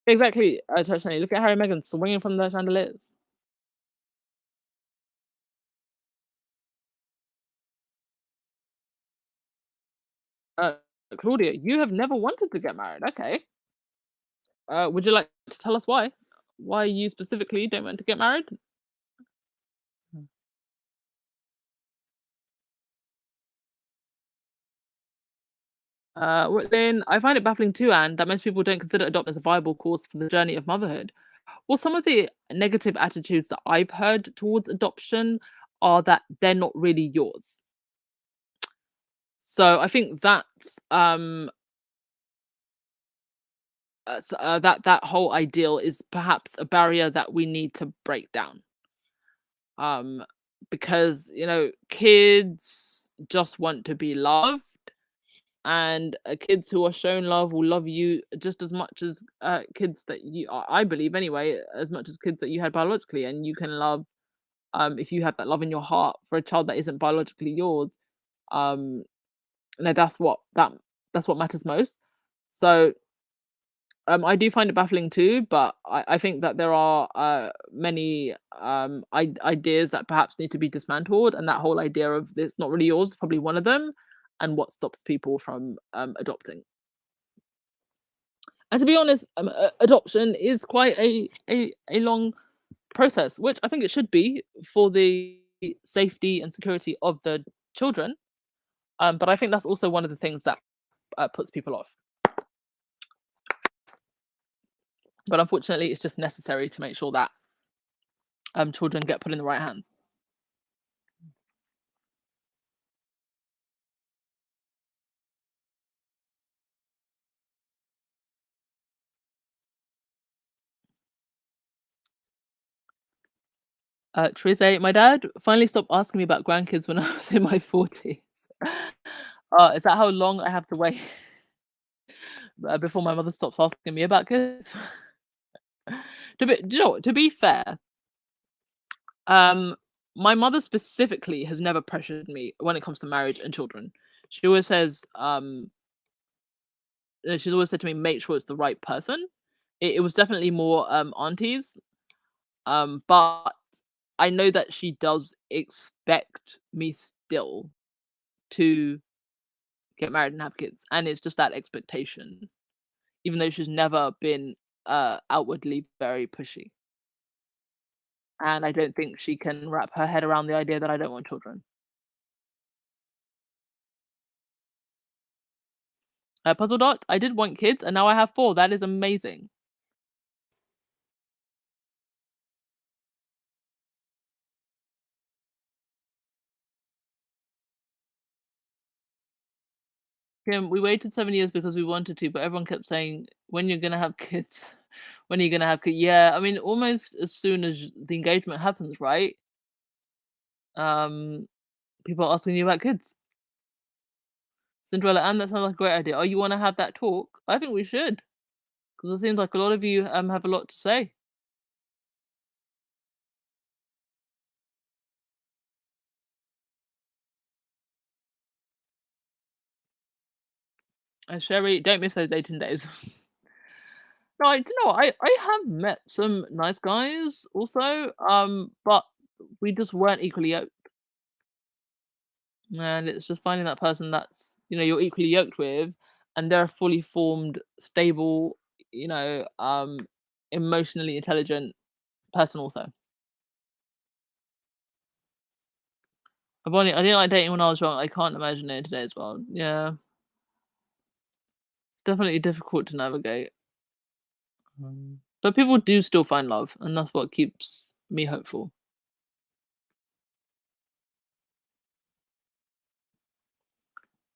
Exactly, Chutney. Look at Harry and Meghan swinging from the chandeliers. Uh, Claudia, you have never wanted to get married. Okay. Would you like to tell us why? Why you specifically don't want to get married? Well, then I find it baffling too, Anne, that most people don't consider adoption as a viable course for the journey of motherhood. Well, some of the negative attitudes that I've heard towards adoption are that they're not really yours. So I think that whole ideal is perhaps a barrier that we need to break down. Um, because kids just want to be loved, and kids who are shown love will love you just as much as kids that I believe anyway, as much as kids that you had biologically, and you can love if you have that love in your heart for a child that isn't biologically yours. Um, that's what matters most. So I do find it baffling too, but I think that there are many ideas that perhaps need to be dismantled, and that whole idea of it's not really yours is probably one of them, and what stops people from adopting. And to be honest, adoption is quite a long process, which I think it should be for the safety and security of the children. But I think that's also one of the things that puts people off. But unfortunately, it's just necessary to make sure that children get put in the right hands. Trise, my dad finally stopped asking me about grandkids when I was in my 40s. Is that how long I have to wait before my mother stops asking me about kids? To be fair, um, my mother specifically has never pressured me when it comes to marriage and children. She always says, she's always said to me, make sure it's the right person. It was definitely more aunties, but I know that she does expect me still to get married and have kids, and it's just that expectation, even though she's never been outwardly very pushy. And I don't think she can wrap her head around the idea that I don't want children. Puzzle dot, I did want kids, and now I have 4. That is amazing. Kim, we waited 7 years because we wanted to, but everyone kept saying, "When you're gonna have kids? When are you gonna have kids?" Yeah, I mean, almost as soon as the engagement happens, right? Um, People are asking you about kids. Cinderella, and that sounds like a great idea. Oh, you wanna have that talk? I think we should, because it seems like a lot of you, have a lot to say. And Sherry, don't miss those 18 days. No, I do you know what? I have met some nice guys also, but we just weren't equally yoked, and it's just finding that person that's, you're equally yoked with, and they're a fully formed, stable, you know, um, emotionally intelligent person also. I didn't like dating when I was young. I can't imagine it in today's world. Yeah, definitely difficult to navigate. But people do still find love, and that's what keeps me hopeful.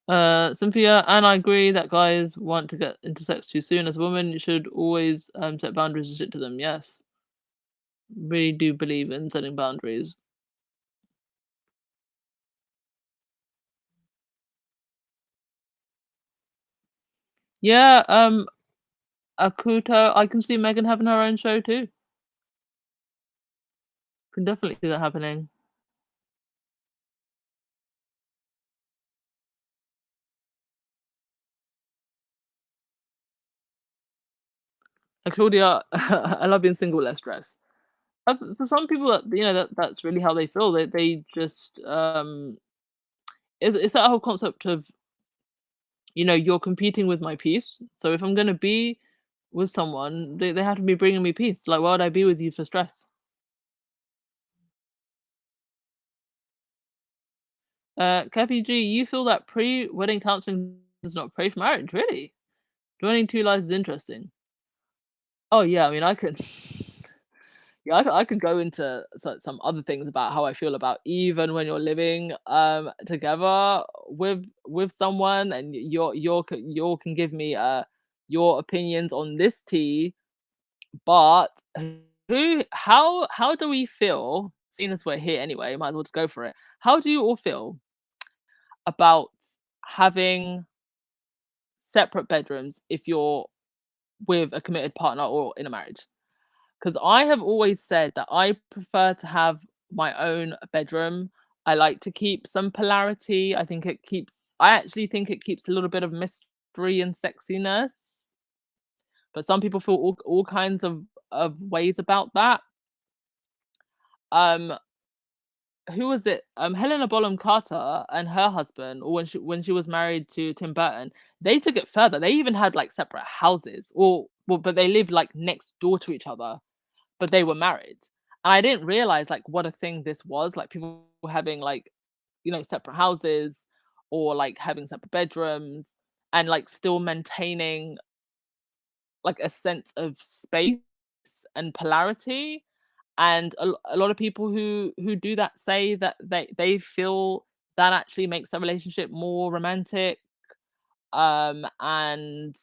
Cynthia, and I agree that guys want to get into sex too soon. As a woman, you should always set boundaries and stick to them. Yes, really do believe in setting boundaries. Yeah, Akuto, I can see Megan having her own show too. Can definitely see that happening. Claudia, I love being single, less stress. For some people, that's really how they feel. They just it's that whole concept of you're competing with my peace. So if I'm gonna be with someone, they have to be bringing me peace. Like, why would I be with you for stress? Kathy G, you feel that pre-wedding counseling does not pray for marriage, really? Joining two lives is interesting. Oh yeah, I mean, I could. Yeah, I could go into some other things about how I feel about even when you're living together with someone, and you can give me your opinions on this tea, but who how do we feel, seeing as we're here anyway, might as well just go for it. How do you all feel about having separate bedrooms if you're with a committed partner or in a marriage? Because I have always said that I prefer to have my own bedroom. I like to keep some polarity. I actually think it keeps a little bit of mystery and sexiness, but some people feel all kinds of ways about that. Um, who was it? Helena Bonham Carter and her husband, or when she was married to Tim Burton, they took it further. They even had like separate houses, or well, but they lived like next door to each other, but they were married. And I didn't realize like what a thing this was. Like people having like, separate houses, or like having separate bedrooms, and like still maintaining like a sense of space and polarity. And a lot of people who do that say that they feel that actually makes their relationship more romantic, and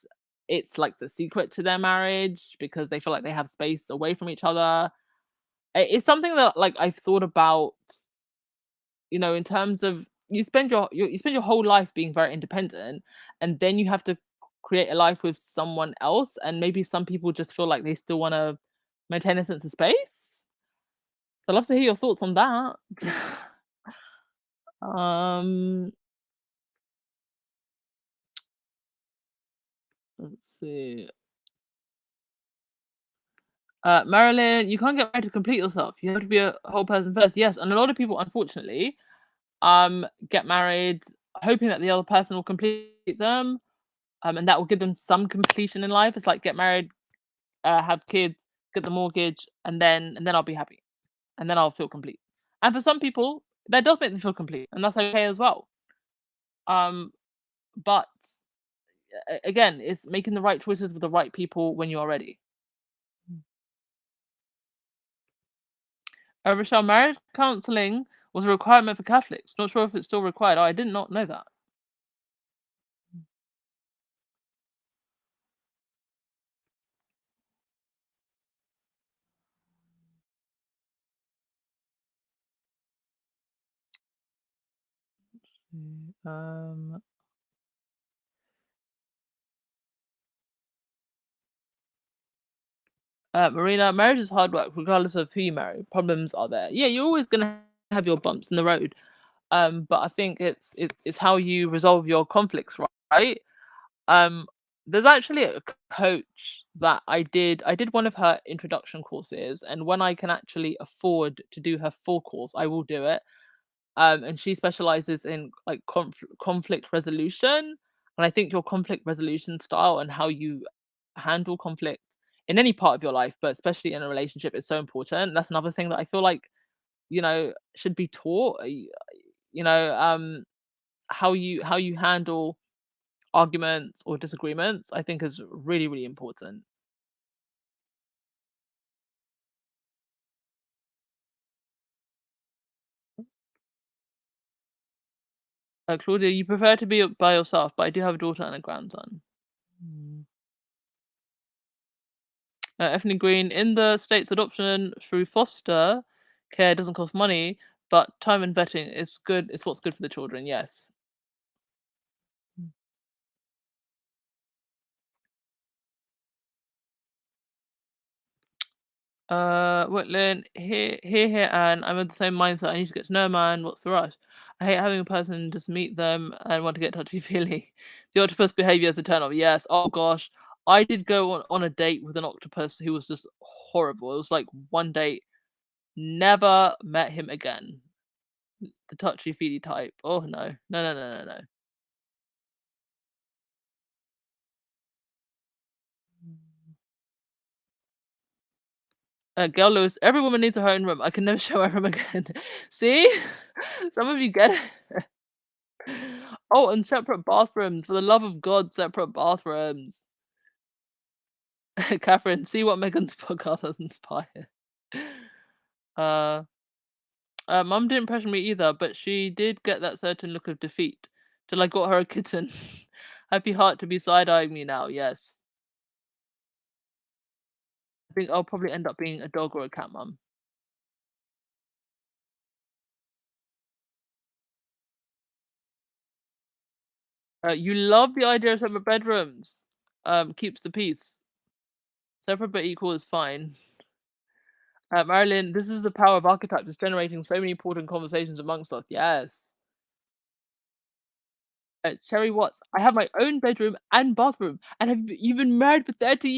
it's like the secret to their marriage because they feel like they have space away from each other. It's something that like I've thought about, in terms of you spend your whole life being very independent, and then you have to create a life with someone else, and maybe some people just feel like they still want to maintain a sense of space. So I'd love to hear your thoughts on that. um, let's see. Marilyn, you can't get married to complete yourself. You have to be a whole person first. Yes, and a lot of people, unfortunately, get married hoping that the other person will complete them, and that will give them some completion in life. It's like get married, have kids, get the mortgage, and then I'll be happy, and then I'll feel complete. And for some people, that does make them feel complete, and that's okay as well. Um, but again, it's making the right choices with the right people when you are ready. Rochelle, marriage counselling was a requirement for Catholics. Not sure if it's still required. Oh, I did not know that. Um, Marina, marriage is hard work, regardless of who you marry. Problems are there. Yeah, you're always gonna have your bumps in the road. But I think it's how you resolve your conflicts, right? Um, there's actually a coach that I did one of her introduction courses, and when I can actually afford to do her full course, I will do it. And she specializes in like conflict resolution, and I think your conflict resolution style and how you handle conflict in any part of your life, but especially in a relationship, is so important. That's another thing that I feel like should be taught. You know, how you handle arguments or disagreements, I think is really, really important. Claudia, you prefer to be by yourself, but I do have a daughter and a grandson. Mm. Ethne Green, in the States, adoption through foster care doesn't cost money, but time and vetting is good. It's what's good for the children. Yes. Whitland, here, and I'm in the same mindset. I need to get to know a man. What's the rush? I hate having a person just meet them and want to get touchy feely. The octopus behavior is a turn off. Yes. Oh gosh, I did go on a date with an octopus who was just horrible. It was like one date, never met him again. The touchy feely type. Oh no, no, no, no, no, no. Girl Lewis, every woman needs her own room. I can never show her room again. See, some of you get it. Oh, and separate bathrooms. For the love of God, separate bathrooms. Catherine, see what Megan's podcast has inspired. Uh, Mum didn't pressure me either, but she did get that certain look of defeat till I got her a kitten. Happy heart to be side-eyeing me now, yes. I think I'll probably end up being a dog or a cat mum. You love the idea of separate bedrooms. Keeps the peace. Separate but equal is fine. Marilyn, this is the power of archetypes. It's generating so many important conversations amongst us. Yes. Cherry Watts, I have my own bedroom and bathroom, and have you've been married for 30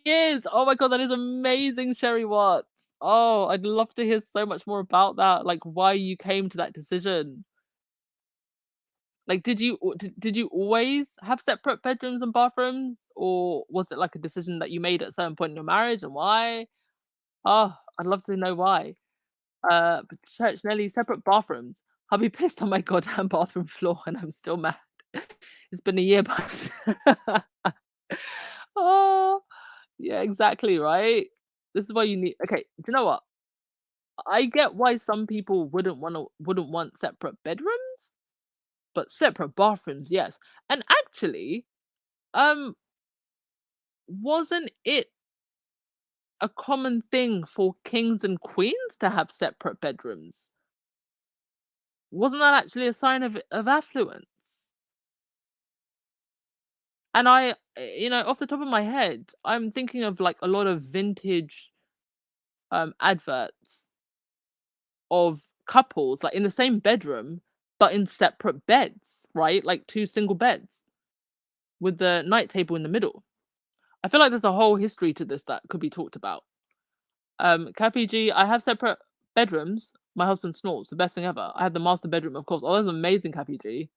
years. Oh my god, that is amazing, Cherry Watts. Oh, I'd love to hear so much more about that. Like why you came to that decision. Like, did you always have separate bedrooms and bathrooms, or was it like a decision that you made at a certain point in your marriage, and why? Oh, I'd love to know why. But Church Nelly, separate bathrooms. I'll be pissed on my goddamn bathroom floor, and I'm still mad. It's been a year, but oh, yeah, exactly, right? This is why you need. Okay, do you know what? I get why some people wouldn't want separate bedrooms, but separate bathrooms, yes. And actually, um, wasn't it a common thing for kings and queens to have separate bedrooms? Wasn't that actually a sign of affluence? And off the top of my head, I'm thinking of like a lot of vintage adverts of couples like in the same bedroom but in separate beds, right? Like two single beds with the night table in the middle. I feel like there's a whole history to this that could be talked about. Cappy G, I have separate bedrooms. My husband snores, the best thing ever. I have the master bedroom, of course. Oh, that's amazing, Cappy G.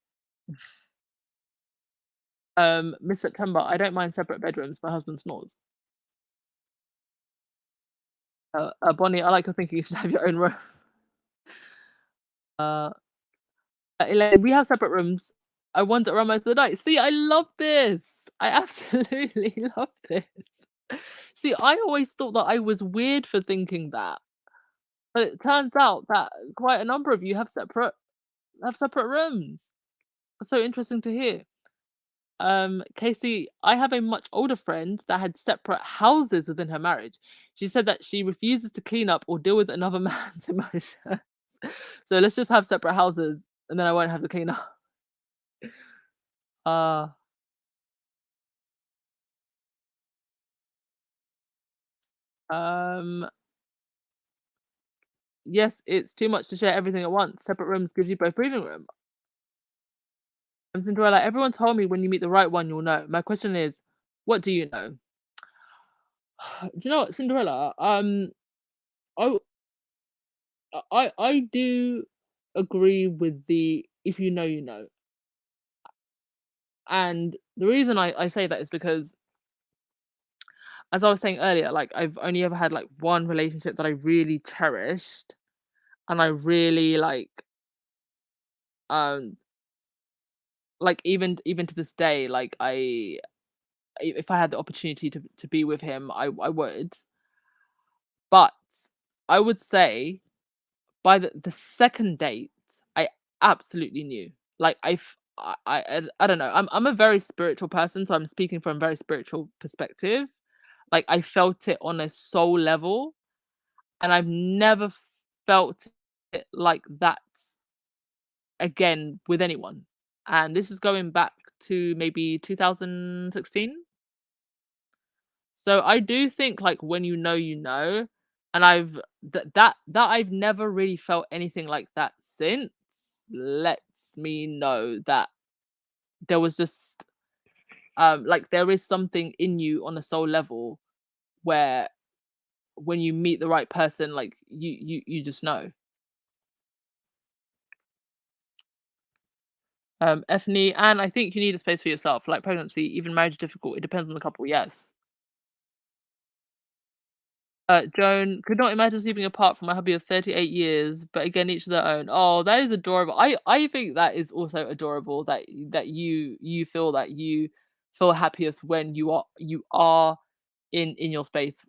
Miss September, I don't mind separate bedrooms. My husband snores. Bonnie, I like your thinking. You should have your own room. Uh, Elaine, we have separate rooms. I wander around most of the night. See, I love this. I absolutely love this. See, I always thought that I was weird for thinking that, but it turns out that quite a number of you have separate rooms. That's so interesting to hear. Casey, I have a much older friend that had separate houses within her marriage. She said that she refuses to clean up or deal with another man's emotions. So let's just have separate houses and then I won't have to clean up. Uh, um, yes, it's too much to share everything at once. Separate rooms gives you both breathing room. I'm Cinderella. Everyone told me when you meet the right one, you'll know. My question is, what do you know? Do you know what, Cinderella? I I do agree with the if you know, you know. And the reason I say that is because, as I was saying earlier, like I've only ever had like one relationship that I really cherished, and I really um even to this day, like if I had the opportunity to be with him, I would. But I would say by the second date, I absolutely knew. Like I don't know. I'm a very spiritual person, so I'm speaking from a very spiritual perspective. Like I felt it on a soul level, and I've never felt it like that again with anyone. And this is going back to maybe 2016. So I do think like when you know, you know, and that I've never really felt anything like that since lets me know that there was just like there is something in you on a soul level where when you meet the right person, like you just know. Ethne, and I think you need a space for yourself. Like pregnancy, even marriage is difficult. It depends on the couple. Yes. Joan, could not imagine sleeping apart from my hubby of 38 years, but again, each to their own. Oh, that is adorable. I think that is also adorable that you feel that you feel happiest when you are in your space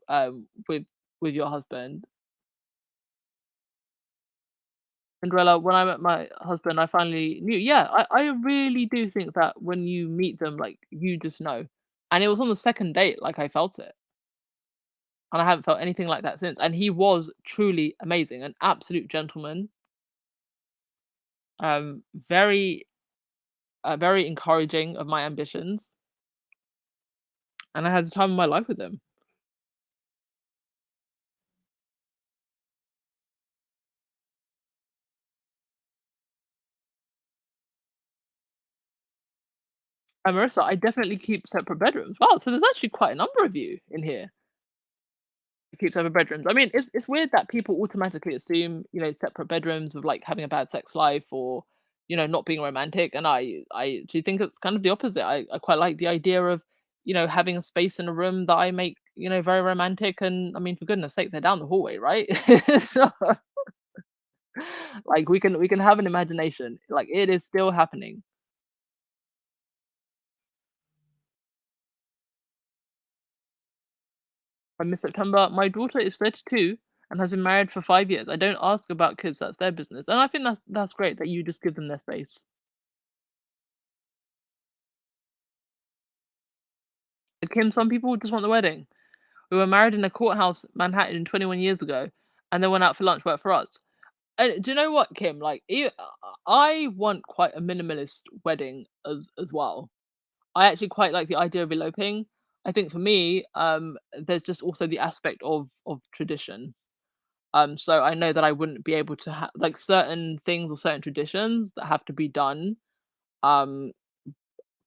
with your husband. Cinderella, when I met my husband, I finally knew. Yeah, I really do think that when you meet them, like, you just know. And it was on the second date, like, I felt it. And I haven't felt anything like that since. And he was truly amazing, an absolute gentleman, very, very encouraging of my ambitions. And I had the time of my life with him. And Marissa, I definitely keep separate bedrooms. Wow, so there's actually quite a number of you in here. Keep separate bedrooms. I mean, it's weird that people automatically assume, separate bedrooms of like having a bad sex life or, not being romantic. And I do think it's kind of the opposite. I quite like the idea of, having a space in a room that I make, very romantic. And I mean, for goodness sake, they're down the hallway, right? So, like we can have an imagination. Like it is still happening. By mid September, my daughter is 32 and has been married for 5 years. I don't ask about kids, that's their business. And I think that's great that you just give them their space. Kim, some people just want the wedding. We were married in a courthouse, Manhattan, 21 years ago, and then went out for lunch, worked for us. And do you know what, Kim? Like, I want quite a minimalist wedding as well. I actually quite like the idea of eloping. I think for me, there's just also the aspect of tradition. So I know that I wouldn't be able to have like certain things or certain traditions that have to be done. Um,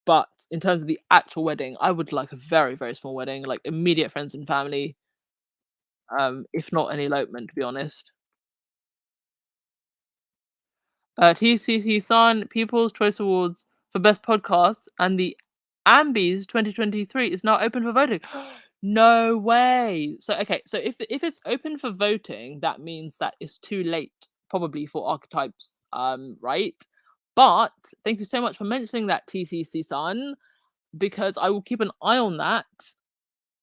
but in terms of the actual wedding, I would like a very, very small wedding, like immediate friends and family, if not an elopement, to be honest. TCC Sun People's Choice Awards for Best Podcast and the Ambies 2023 is now open for voting. No way. So okay, so if it's open for voting, that means that it's too late probably for Archetypes, right? But thank you so much for mentioning that, TCC Sun, because I will keep an eye on that.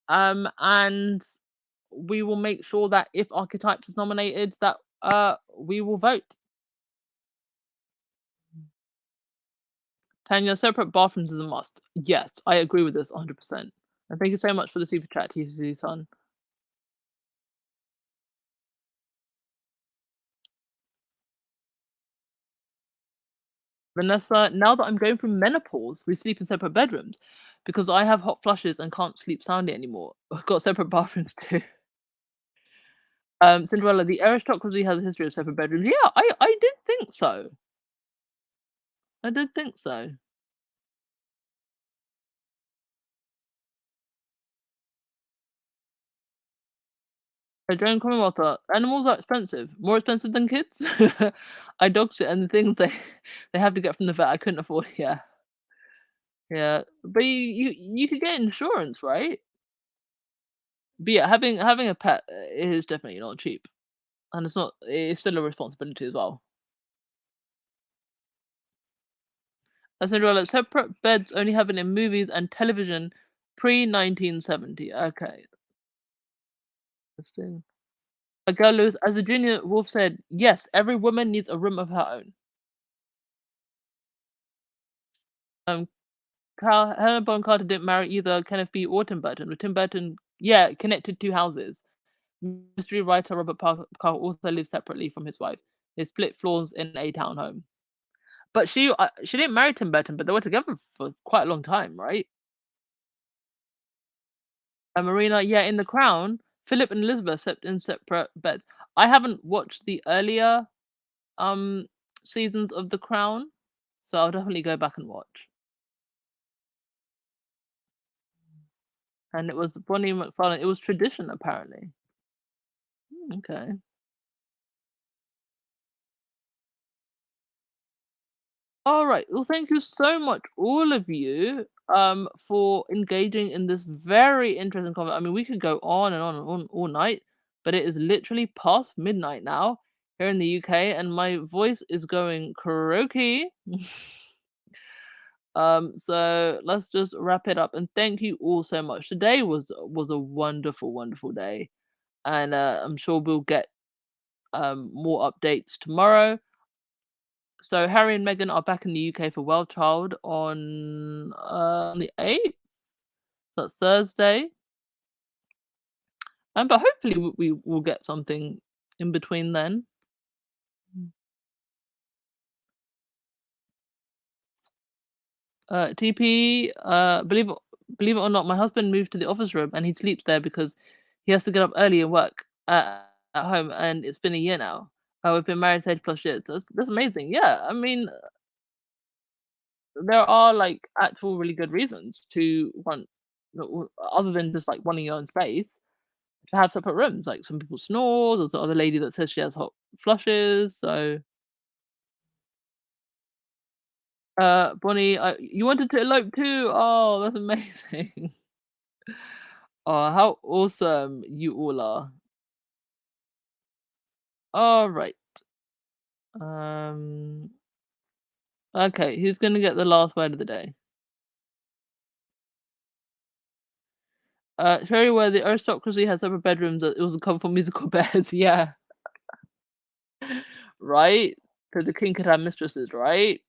And we will make sure that if Archetypes is nominated, that we will vote. Tanya, separate bathrooms is a must. Yes, I agree with this 100%. And thank you so much for the super chat, TCC Sun. Vanessa, now that I'm going through menopause, we sleep in separate bedrooms because I have hot flushes and can't sleep soundly anymore. I've got separate bathrooms too. Cinderella, the aristocracy has a history of separate bedrooms. Yeah, I did think so. I did think so. Joan Commonwealth, animals are expensive. More expensive than kids? I dog shit and the things they have to get from the vet I couldn't afford. Yeah. Yeah. But you could get insurance, right? But yeah, having a pet is definitely not cheap. And it's still a responsibility as well. Cinderella, separate beds only happen in movies and television pre-1970. Okay, interesting. A girl Lewis, as Virginia Woolf said, yes, every woman needs a room of her own. Um, Helena Bonham Carter didn't marry either Kenneth B. or Tim Burton. But Tim Burton, yeah, connected two houses. Mystery writer Robert Parker also lived separately from his wife. They split floors in a townhome. But she didn't marry Tim Burton, but they were together for quite a long time, right? And Marina, yeah, in The Crown, Philip and Elizabeth slept in separate beds. I haven't watched the earlier um seasons of The Crown, so I'll definitely go back and watch. And it was Bonnie McFarlane. It was tradition, apparently. Okay. All right. Well, thank you so much, all of you, for engaging in this very interesting conversation. I mean, we could go on and on and on all night, but it is literally past midnight now here in the UK, and my voice is going croaky. So let's just wrap it up, and thank you all so much. Today was a wonderful, wonderful day, and I'm sure we'll get more updates tomorrow. So Harry and Meghan are back in the UK for World Child on the 8th, so that's Thursday. But hopefully we will get something in between then. Mm. TP, believe it or not, my husband moved to the office room and he sleeps there because he has to get up early and work at home, and it's been a year now. We've been married 30 plus years. So that's amazing. Yeah, I mean, there are like actual really good reasons to want, other than just like wanting your own space, to have separate rooms. Like some people snore. There's the other lady that says she has hot flushes. So, Bonnie, you wanted to elope too. Oh, that's amazing. Oh, how awesome you all are. All right. Um. Okay, who's gonna get the last word of the day? Sherry, where the aristocracy has separate bedrooms, that it was a cover for musical beds. Yeah, right. So the king could have mistresses, right?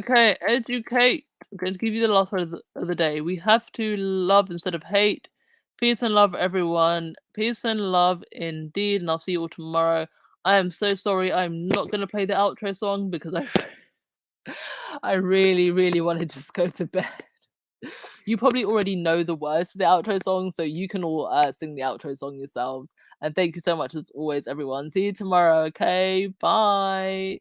Okay, educate. I'm going to give you the last word of the day. We have to love instead of hate. Peace and love, everyone. Peace and love indeed. And I'll see you all tomorrow. I am so sorry. I'm not going to play the outro song because I really, really want to just go to bed. You probably already know the words to the outro song, so you can all sing the outro song yourselves. And thank you so much as always, everyone. See you tomorrow. Okay, bye.